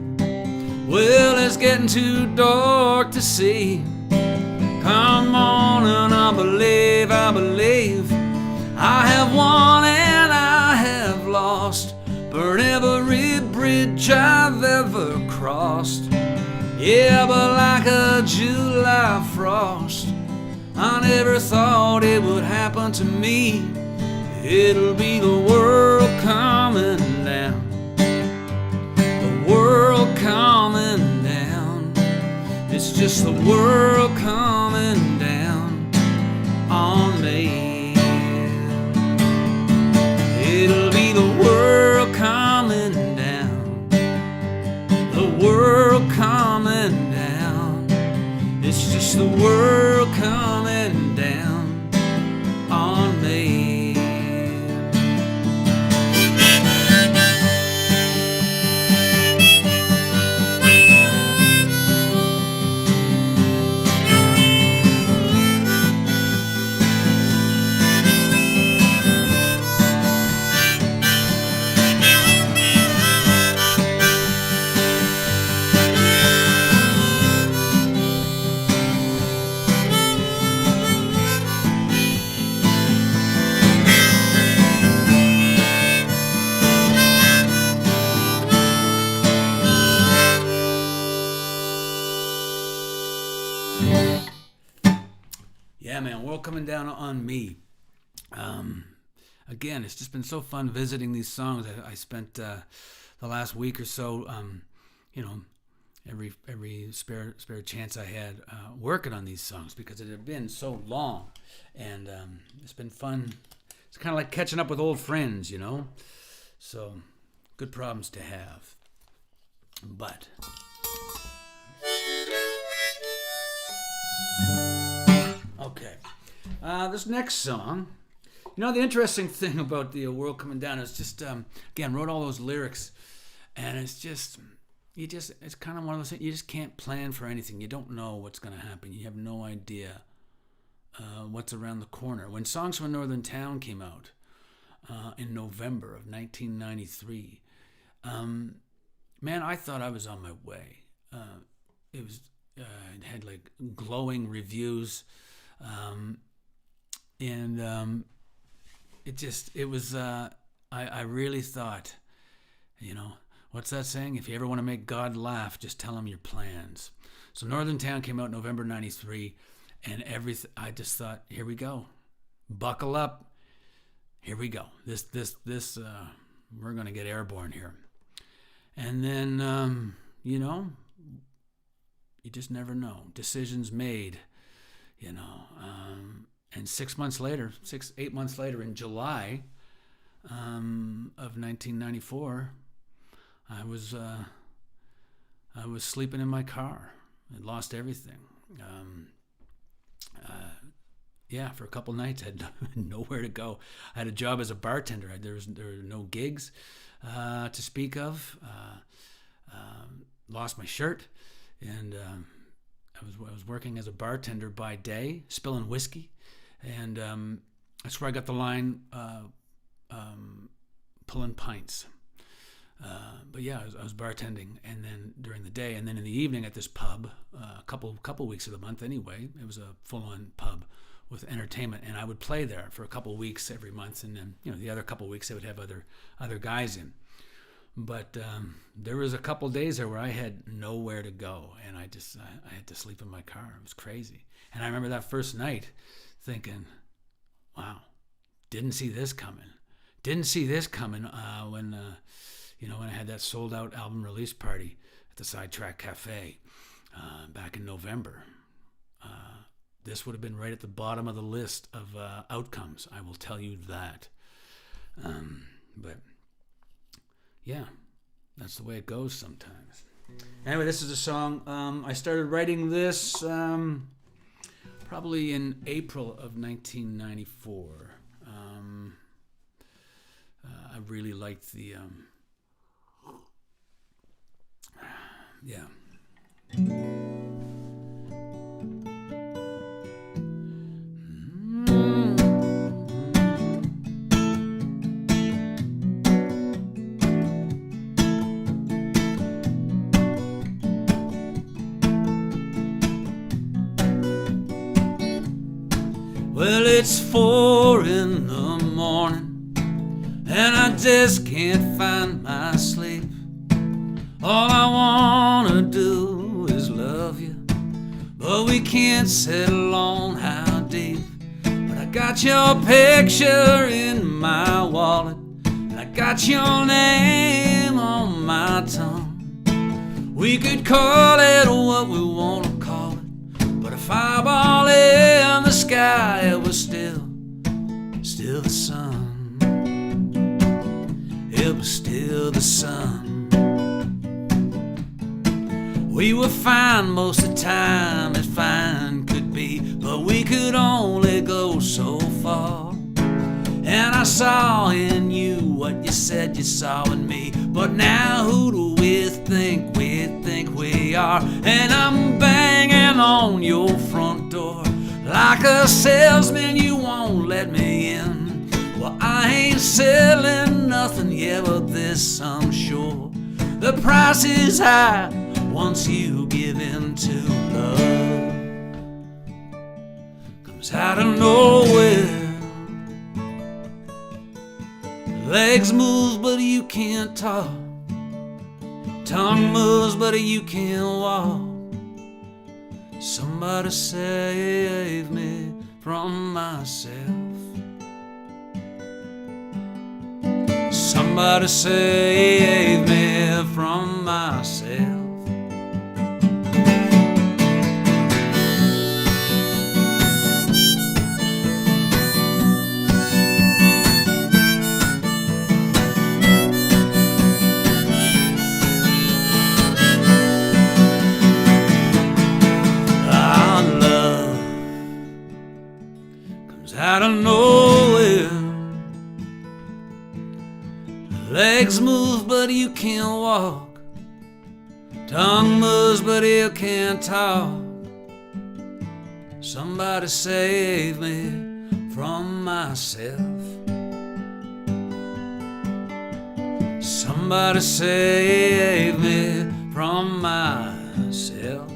Well, it's getting too dark to see. Come on and I believe I have won and I have lost. Burn every bridge I've ever crossed. Yeah, but like a July frost, I never thought it would happen to me. It'll be the world coming down. The world coming down. It's just the world coming down on me. It'll be the world coming down. The world coming down. It's just the world coming down on me. Coming Down on Me. Again, it's just been so fun visiting these songs. I spent the last week or so, every spare chance I had working on these songs because it had been so long, and it's been fun. It's kind of like catching up with old friends, So, good problems to have. But okay, this next song. The interesting thing about the World Coming Down is just again wrote all those lyrics, and it's kind of one of those things. You just can't plan for anything. You don't know what's going to happen. You have no idea what's around the corner. When Songs from a Northern Town came out in November of 1993, man, I thought I was on my way. It had like glowing reviews, and I really thought, what's that saying? If you ever want to make God laugh, just tell him your plans. So Northern Town came out November 93, and I just thought, here we go. Buckle up. Here we go. This we're going to get airborne here. And then, you just never know. Decisions made, and 8 months later, in July of 1994, I was sleeping in my car. I lost everything. For a couple nights, I had nowhere to go. I had a job as a bartender. There were no gigs to speak of. Lost my shirt, and I was working as a bartender by day, spilling whiskey, and that's where I got the line, pulling pints. But yeah, I was bartending, and then during the day, and then in the evening at this pub, a couple weeks of the month anyway. It was a full-on pub with entertainment, and I would play there for a couple weeks every month, and then the other couple weeks they would have other guys in. But there was a couple days there where I had nowhere to go, and I had to sleep in my car. It was crazy. And I remember that first night thinking, wow, didn't see this coming. Didn't see this coming when I had that sold out album release party at the Sidetrack Cafe back in November. This would have been right at the bottom of the list of outcomes, I will tell you that. But yeah, that's the way it goes sometimes. Anyway, this is a song. I started writing this probably in April of 1994. I really liked the... yeah. Well, it's 4 in the morning, and I just can't find my sleep. All I wanna do is love you, but we can't settle on how deep. But I got your picture in my wallet, and I got your name on my tongue. We could call it what we wanna call it, but a fireball in the sky, it was still the sun. It was still the sun. We were fine most of the time, as fine could be, but we could only go so far. And I saw in you what you said you saw in me, but now who do we think we are? And I'm banging on your front door like a salesman, you won't let me in. Well, I ain't selling nothing, yeah, but this I'm sure. The price is high once you give in to love. Comes out of nowhere. Legs move, but you can't talk. Tongue moves, but you can't walk. Somebody save me from myself. Somebody save me from myself. Out of nowhere, legs move but you can't walk, tongue moves but you can't talk. Somebody save me from myself. Somebody save me from myself.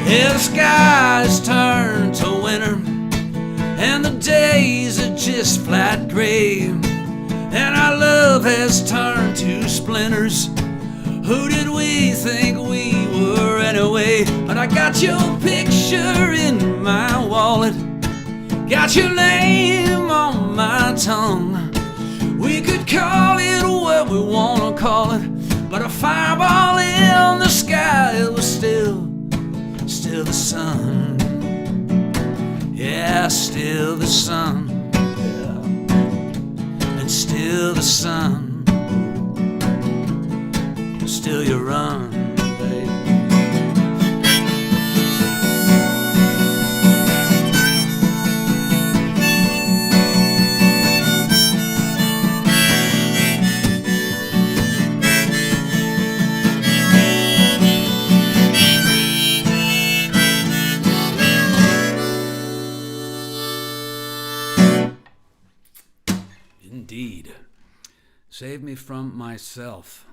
Yeah, the skies turn to winter, and the days are just flat gray, and our love has turned to splinters. Who did we think we were anyway? But I got your picture in my wallet, got your name on my tongue. We could call it what we want to call it, but a fireball in the sky, it was still the sun. Yeah, still the sun. Yeah. And still the sun. Still you run, babe. Indeed. Save me from myself.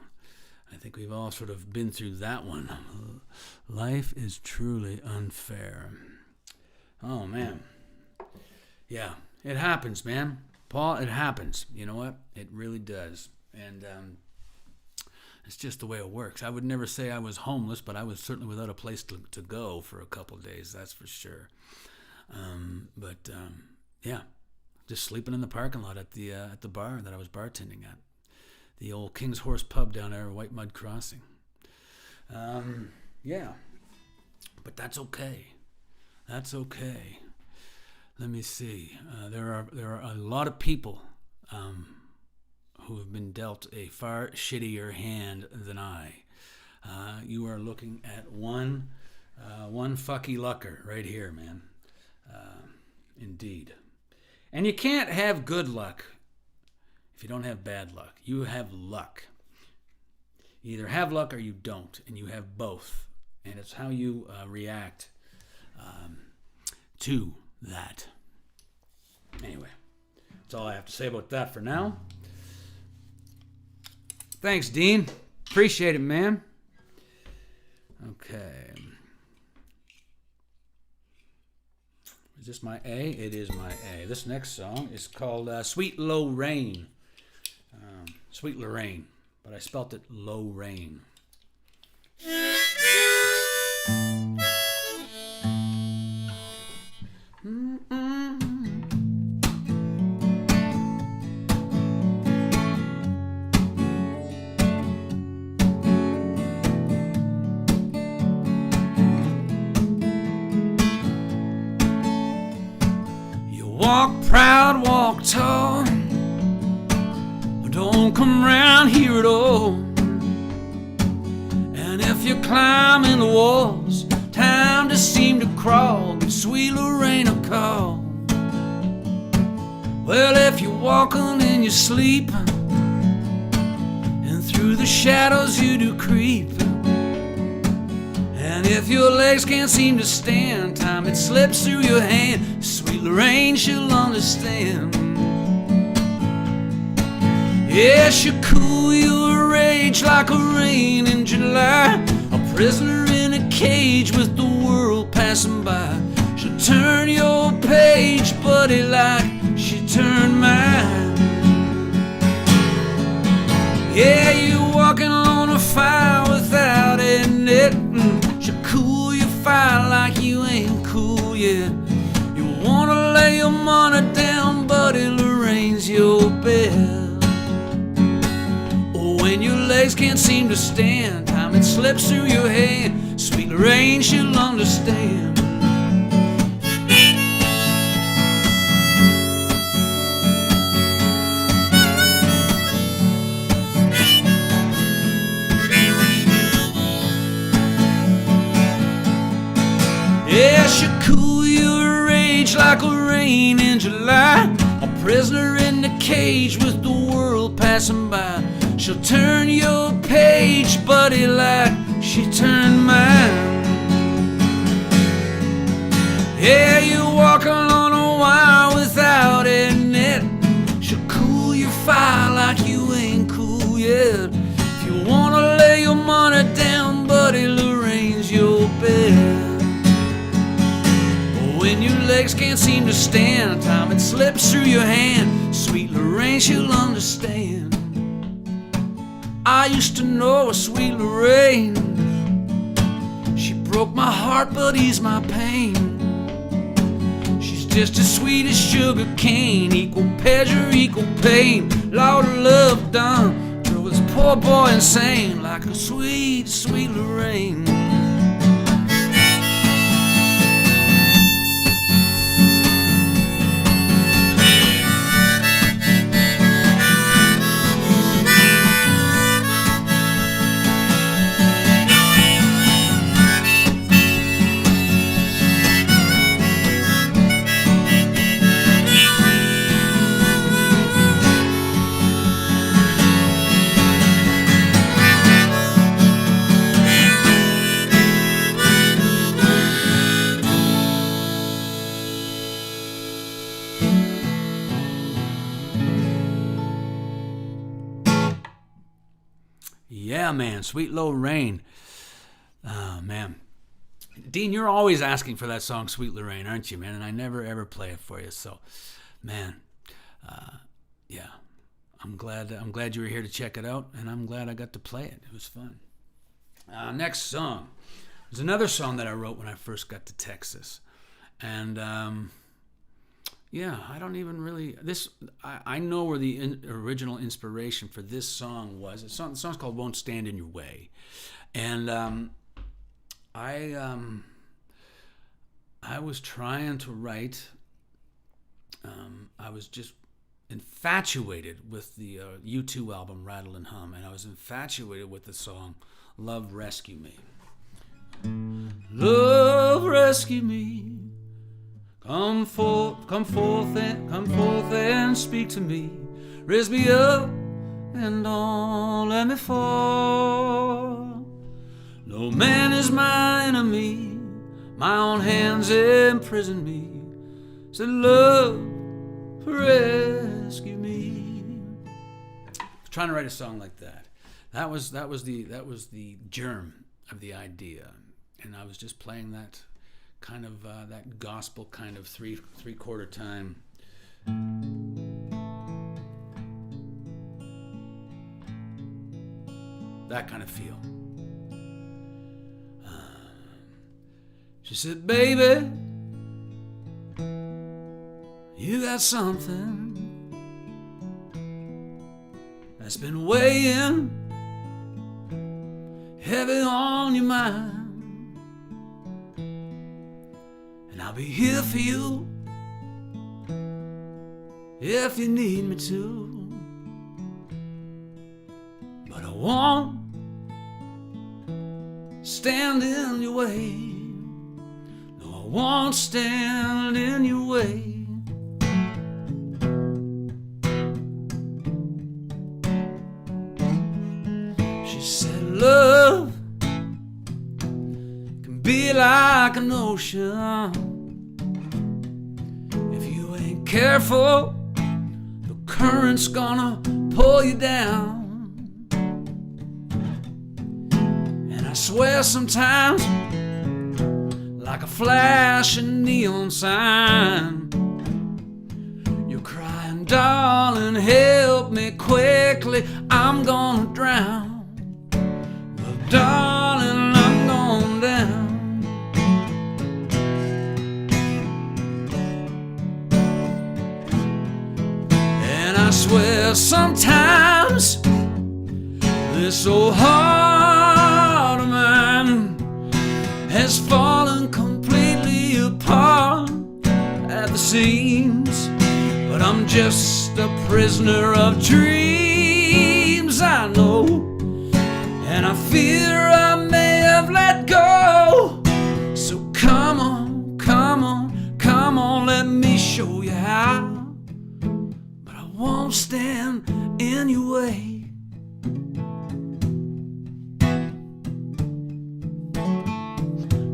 I think we've all sort of been through that one. Life is truly unfair. Oh, man. Yeah, it happens, man. Paul, it happens. You know what? It really does. And it's just the way it works. I would never say I was homeless, but I was certainly without a place to go for a couple of days, that's for sure. Yeah. Just sleeping in the parking lot at the bar that I was bartending at, the old King's Horse pub down there, White Mud Crossing. Yeah, but that's okay. That's okay. Let me see. There are a lot of people who have been dealt a far shittier hand than I. You are looking at one fucky lucker right here, man. Indeed. And you can't have good luck if you don't have bad luck. You have luck. You either have luck or you don't, and you have both. And it's how you react to that. Anyway, that's all I have to say about that for now. Thanks, Dean. Appreciate it, man. Okay. Is this my A? It is my A. This next song is called Sweet Lorraine. Sweet Lorraine, but I spelt it Lorraine. Walk proud, walk tall. Don't come round here at all. And if you're climbing the walls, time to seem to crawl. Give sweet Lorraine a call. Well, if you're walking in your sleep, and through the shadows you do creep, and if your legs can't seem to stand, time it slips through your hand, sweet Lorraine, she'll understand. Yeah, she'll cool your rage like a rain in July, a prisoner in a cage with the world passing by. She'll turn your page, buddy, like she turned mine. Yeah, you're walking on a fire without a net. She'll cool your fire like you ain't cool yet. yeah. You wanna lay your money down, but it'll arrange your bed. Oh, when your legs can't seem to stand, time it slips through your hand, sweet Lorraine, she'll understand. Yeah, she'll cool your rage like a rain in July, a prisoner in the cage with the world passing by. She'll turn your page, buddy, like she turned mine. Yeah, you're walking on a wire without a net. She'll cool your fire like you ain't cool yet. If you wanna lay your money down, buddy, Lorraine's your bed. When your legs can't seem to stand, time it slips through your hand, sweet Lorraine, she'll understand. I used to know a sweet Lorraine. She broke my heart but eased my pain. She's just as sweet as sugar cane, equal pleasure, equal pain. Lord of love done drove this poor boy insane, like a sweet, sweet Lorraine. Yeah, man, sweet Lorraine. Oh, man. Dean, you're always asking for that song, Sweet Lorraine, aren't you, man? And I never, ever play it for you. So, man, yeah, I'm glad you were here to check it out, and I'm glad I got to play it. It was fun. Next song. There's another song that I wrote when I first got to Texas. And, yeah, I don't even really... I know where the original inspiration for this song was. The song's called Won't Stand in Your Way. And I was trying to write... I was just infatuated with the U2 album, Rattle and Hum. And I was infatuated with the song, Love Rescue Me. Love rescue me. Come forth and speak to me. Raise me up and don't let me fall. No man is my enemy. My own hands imprison me. Said love, rescue me. I was trying to write a song like that. That was the germ of the idea, and I was just playing that kind of that gospel kind of three-quarter time. That kind of feel. She said, baby, you got something that's been weighing heavy on your mind. I'll be here for you if you need me to, but I won't stand in your way. No, I won't stand in your way. She said love can be like an ocean. Careful, the current's gonna pull you down. And I swear sometimes, like a flashing neon sign, you're crying, darling, help me quickly, I'm gonna drown. Well, darling, I'm going down. swear sometimes this old heart of mine has fallen completely apart at the seams. But I'm just a prisoner of dreams, I know, and I fear I may have let go. So come on, come on, come on, let me show you how. But I won't stand in your way.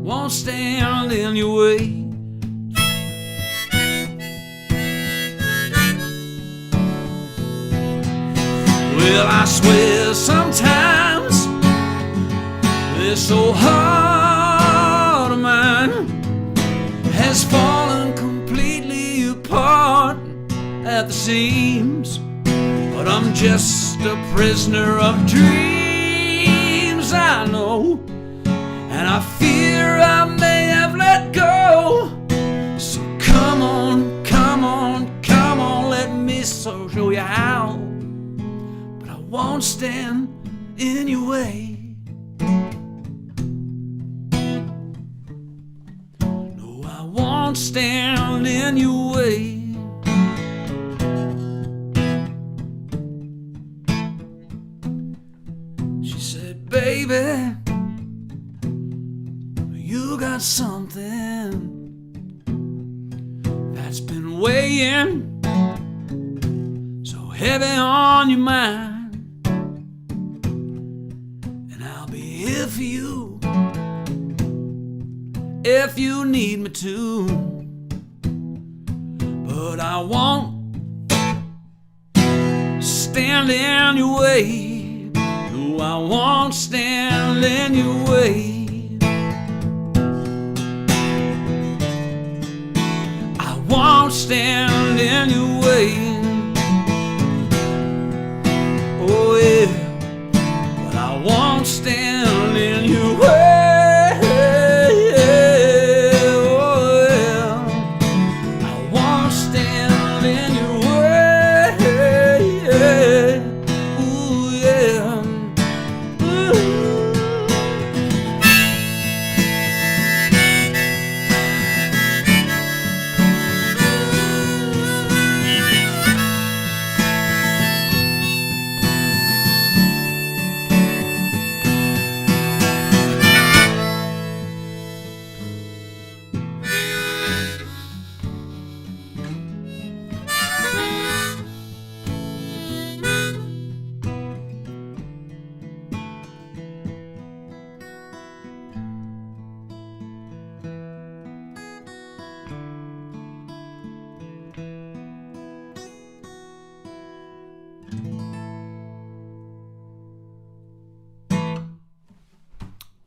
Won't stand in your way. Well, I swear sometimes this old heart of mine has fallen completely apart at the seams. But I'm just a prisoner of dreams, I know, and I fear I may have let go. So come on, come on, come on, let me show you how. But I won't stand in your way. No, I won't stand in your way. She said, baby, you got something that's been weighing so heavy on your mind. And I'll be here for you if you need me to. But I won't stand in your way. No, I won't stand in your way. Won't stand in your way. Oh yeah, but I won't stand in your way. Oh yeah, I won't stand in your way. Ooh yeah.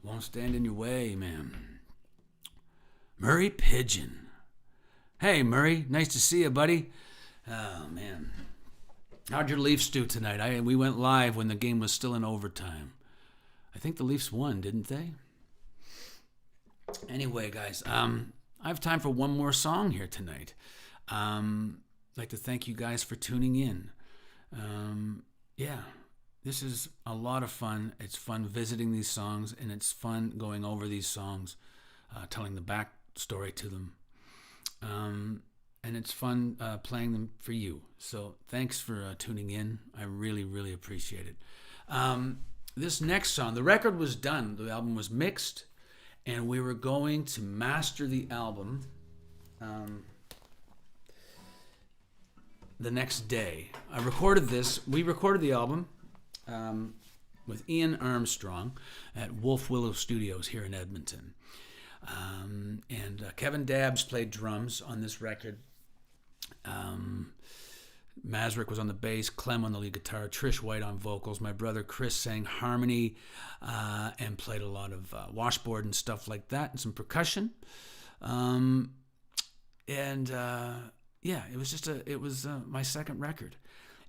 Won't stand in your way, man. Murray Pigeon. Hey, Murray. Nice to see you, buddy. Oh, man. How'd your Leafs do tonight? We went live when the game was still in overtime. I think the Leafs won, didn't they? Anyway, guys, I have time for one more song here tonight. I'd like to thank you guys for tuning in. Yeah. This is a lot of fun. It's fun visiting these songs, and it's fun going over these songs, telling the backstory to them. And it's fun playing them for you. So thanks for tuning in. I really, really appreciate it. This next song, the record was done. The album was mixed, and we were going to master the album the next day. We recorded the album with Ian Armstrong at Wolf Willow Studios here in Edmonton. And Kevin Dabbs played drums on this record. Masrick was on the bass, Clem on the lead guitar, Trish White on vocals. My brother Chris sang harmony and played a lot of washboard and stuff like that, and some percussion. Yeah, it was my second record.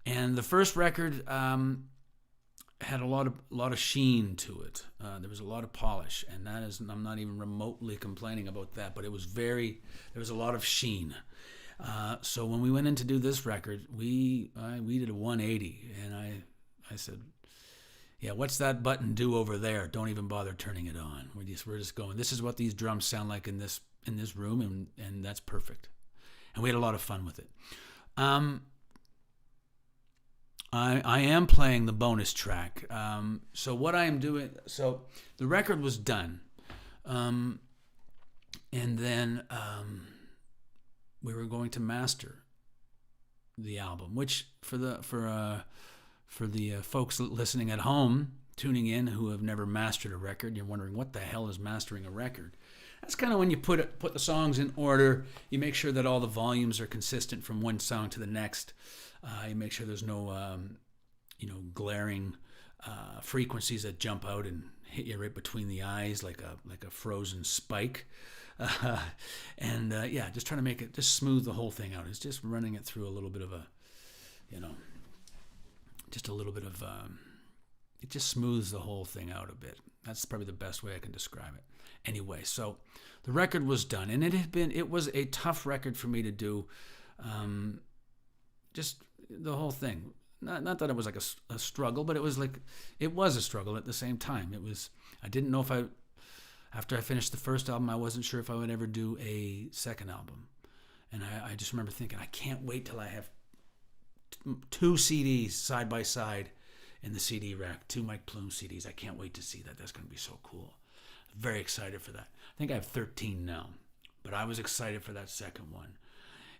And the first record had a lot of sheen to it. There was a lot of polish, and I'm not even remotely complaining about that, but there was a lot of sheen. So when we went in to do this record, we did a 180, and I said, yeah, what's that button do over there? Don't even bother turning it on. We're just going, this is what these drums sound like in this room, and that's perfect. And we had a lot of fun with it. I am playing the bonus track. So what I am doing, so the record was done, and then we were going to master the album, which for the folks listening at home, tuning in, who have never mastered a record, you're wondering what the hell is mastering a record. That's kind of when you put the songs in order. You make sure that all the volumes are consistent from one song to the next. You make sure there's no glaring frequencies that jump out and hit you right between the eyes like a frozen spike. Just trying to make it, just smooth the whole thing out. It's just running it through a little bit of a, just a little bit of, it just smooths the whole thing out a bit. That's probably the best way I can describe it. Anyway, so the record was done, and it was a tough record for me to do. Just the whole thing. Not that it was like a struggle, but it was a struggle at the same time. I didn't know if after I finished the first album, I wasn't sure if I would ever do a second album. And I just remember thinking, I can't wait till I have two CDs side by side in the CD rack, 2 Mike Plume CDs. I can't wait to see that. That's going to be so cool. Very excited for that. I think I have 13 now, but I was excited for that second one.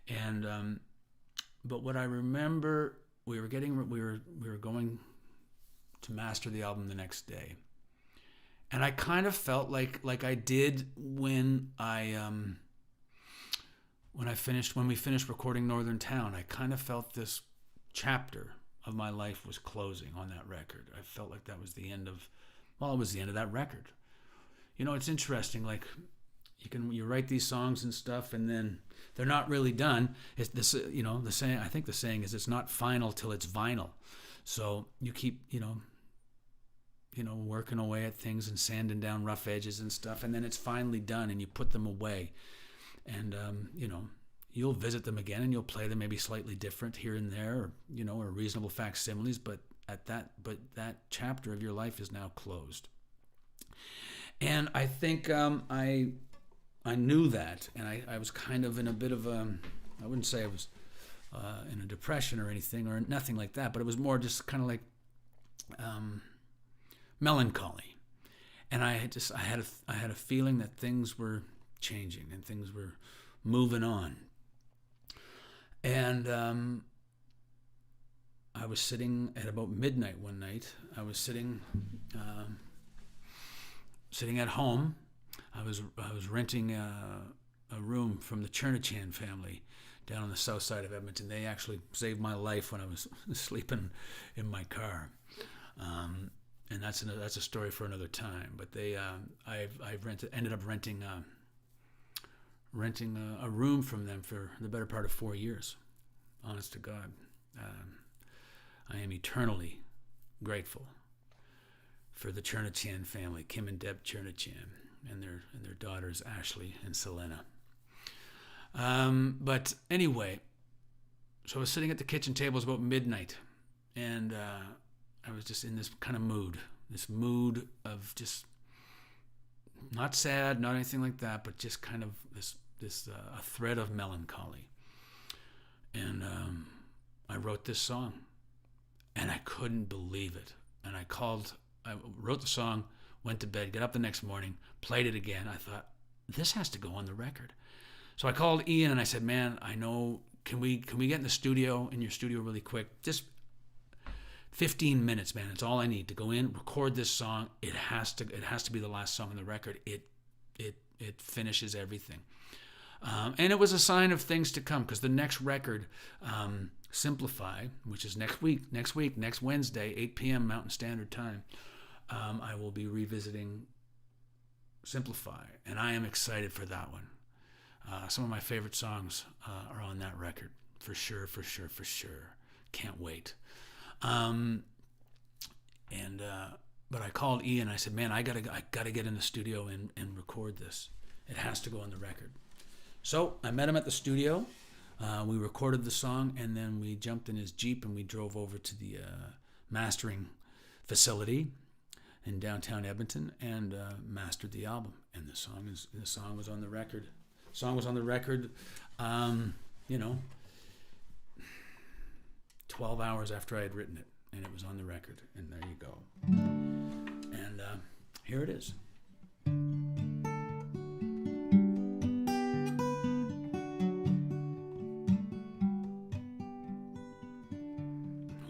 And but what I remember, we were going to master the album the next day, and I kind of felt like I did when we finished recording Northern Town. I kind of felt this chapter of my life was closing on that record. I felt like that was the end of that record. It's interesting, like you write these songs and stuff, and then they're not really done. It's this, the saying. I think the saying is, it's not final till it's vinyl. So you keep, working away at things and sanding down rough edges and stuff, and then it's finally done, and you put them away, and you'll visit them again, and you'll play them maybe slightly different here and there, or reasonable facsimiles, but that chapter of your life is now closed. And I think I knew that, and I was kind of in a bit of I wouldn't say I was in a depression or anything, or nothing like that, but it was more just kind of like melancholy. And I had a feeling that things were changing and things were moving on. And I was sitting at about midnight one night. I was sitting at home. I was renting a room from the Chernachan family down on the south side of Edmonton. They actually saved my life when I was sleeping in my car, and that's a story for another time. But I ended up renting a room from them for the better part of 4 years. Honest to God, I am eternally grateful for the Chernachan family, Kim and Deb Chernachan, and their daughters Ashley and Selena. But anyway, so I was sitting at the kitchen table. It was about midnight, and I was just in this kind of mood of just not sad, not anything like that, but just kind of this a thread of melancholy. And I wrote this song, and I couldn't believe it. And I wrote the song, went to bed, got up the next morning, played it again. I thought, this has to go on the record. So I called Ian and I said, man, I know, can we get in your studio really quick? Just 15 minutes, man. It's all I need to go in, record this song. It has to be the last song on the record. It finishes everything. And it was a sign of things to come, because the next record, Simplify, which is next Wednesday, 8 p.m. Mountain Standard Time, I will be revisiting Simplify, and I am excited for that one. Some of my favorite songs are on that record, for sure. Can't wait. But I called Ian. I said, man, I gotta get in the studio and record this. It has to go on the record. So I met him at the studio. We recorded the song, and then we jumped in his Jeep and we drove over to the mastering facility in downtown Edmonton and mastered the album. And the song was on the record. The song was on the record, 12 hours after I had written it, and it was on the record. And there you go. And here it is.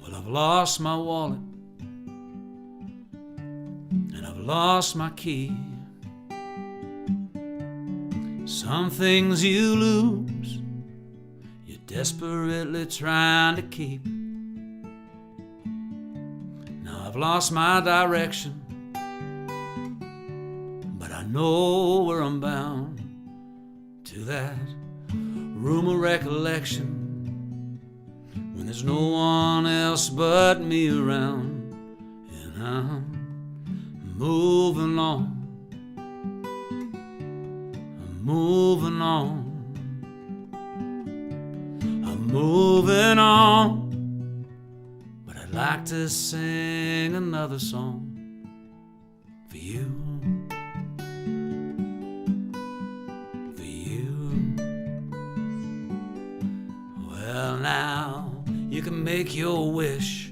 Well, I've lost my wallet, and I've lost my key. Some things you lose, you're desperately trying to keep. Now I've lost my direction, but I know where I'm bound, to that room of recollection, when there's no one else but me around. And I'm moving on, I'm moving on, I'm moving on. But I'd like to sing another song for you, for you. Well, now you can make your wish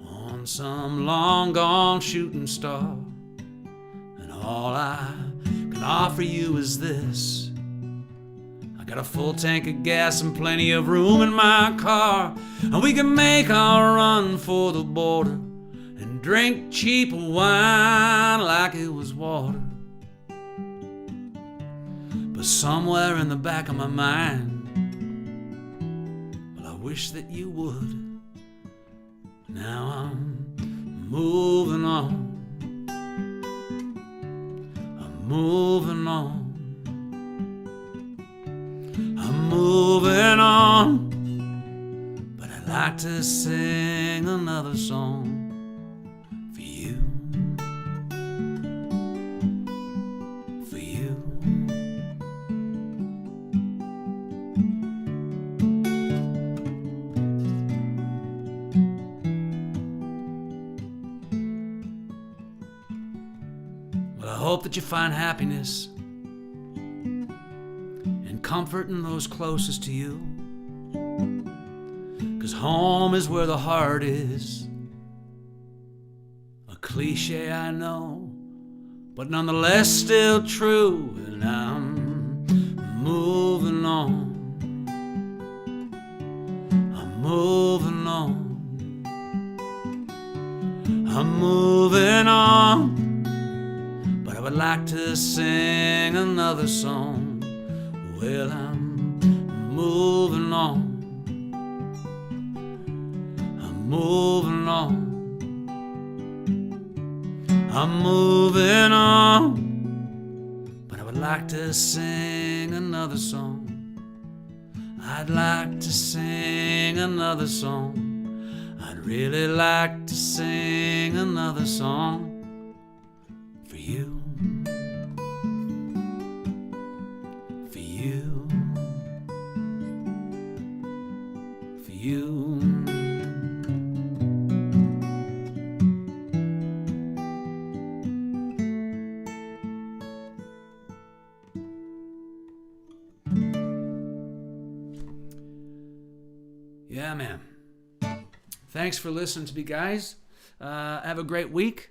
on some long gone shooting star, and all I can offer you is this. I got a full tank of gas and plenty of room in my car, and we can make our run for the border and drink cheap wine like it was water. But somewhere in the back of my mind, well, I wish that you would. Now I'm moving on, I'm moving on, I'm moving on. But I'd like to sing another song for you, for you. Well, I hope that you find happiness and comfort in those closest to you, 'cause home is where the heart is. A cliche, I know, but nonetheless still true. And I'm moving on, I'm moving on, I'm moving on. But I would like to sing another song. Well, I'm moving on, I'm moving on, I'm moving on. But I would like to sing another song. I'd like to sing another song. I'd really like to sing another song for you, for you, for you. Yeah, man. Thanks for listening to me, guys. Have a great week.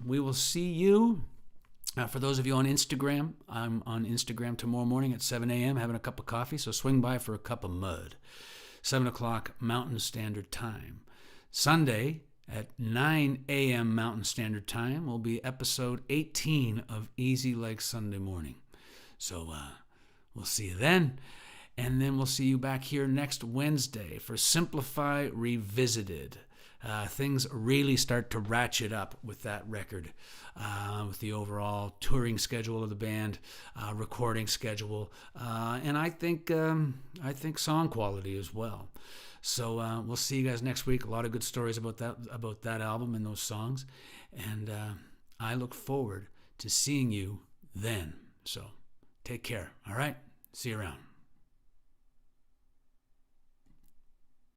We will see you. For those of you on Instagram, I'm on Instagram tomorrow morning at 7 a.m. having a cup of coffee, so swing by for a cup of mud. 7 o'clock Mountain Standard Time. Sunday at 9 a.m. Mountain Standard Time will be episode 18 of Easy Like Sunday Morning. So we'll see you then. And then we'll see you back here next Wednesday for Simplify Revisited. Things really start to ratchet up with that record, with the overall touring schedule of the band, recording schedule, and I think song quality as well. So we'll see you guys next week. A lot of good stories about that album and those songs, and I look forward to seeing you then. So take care. All right, see you around.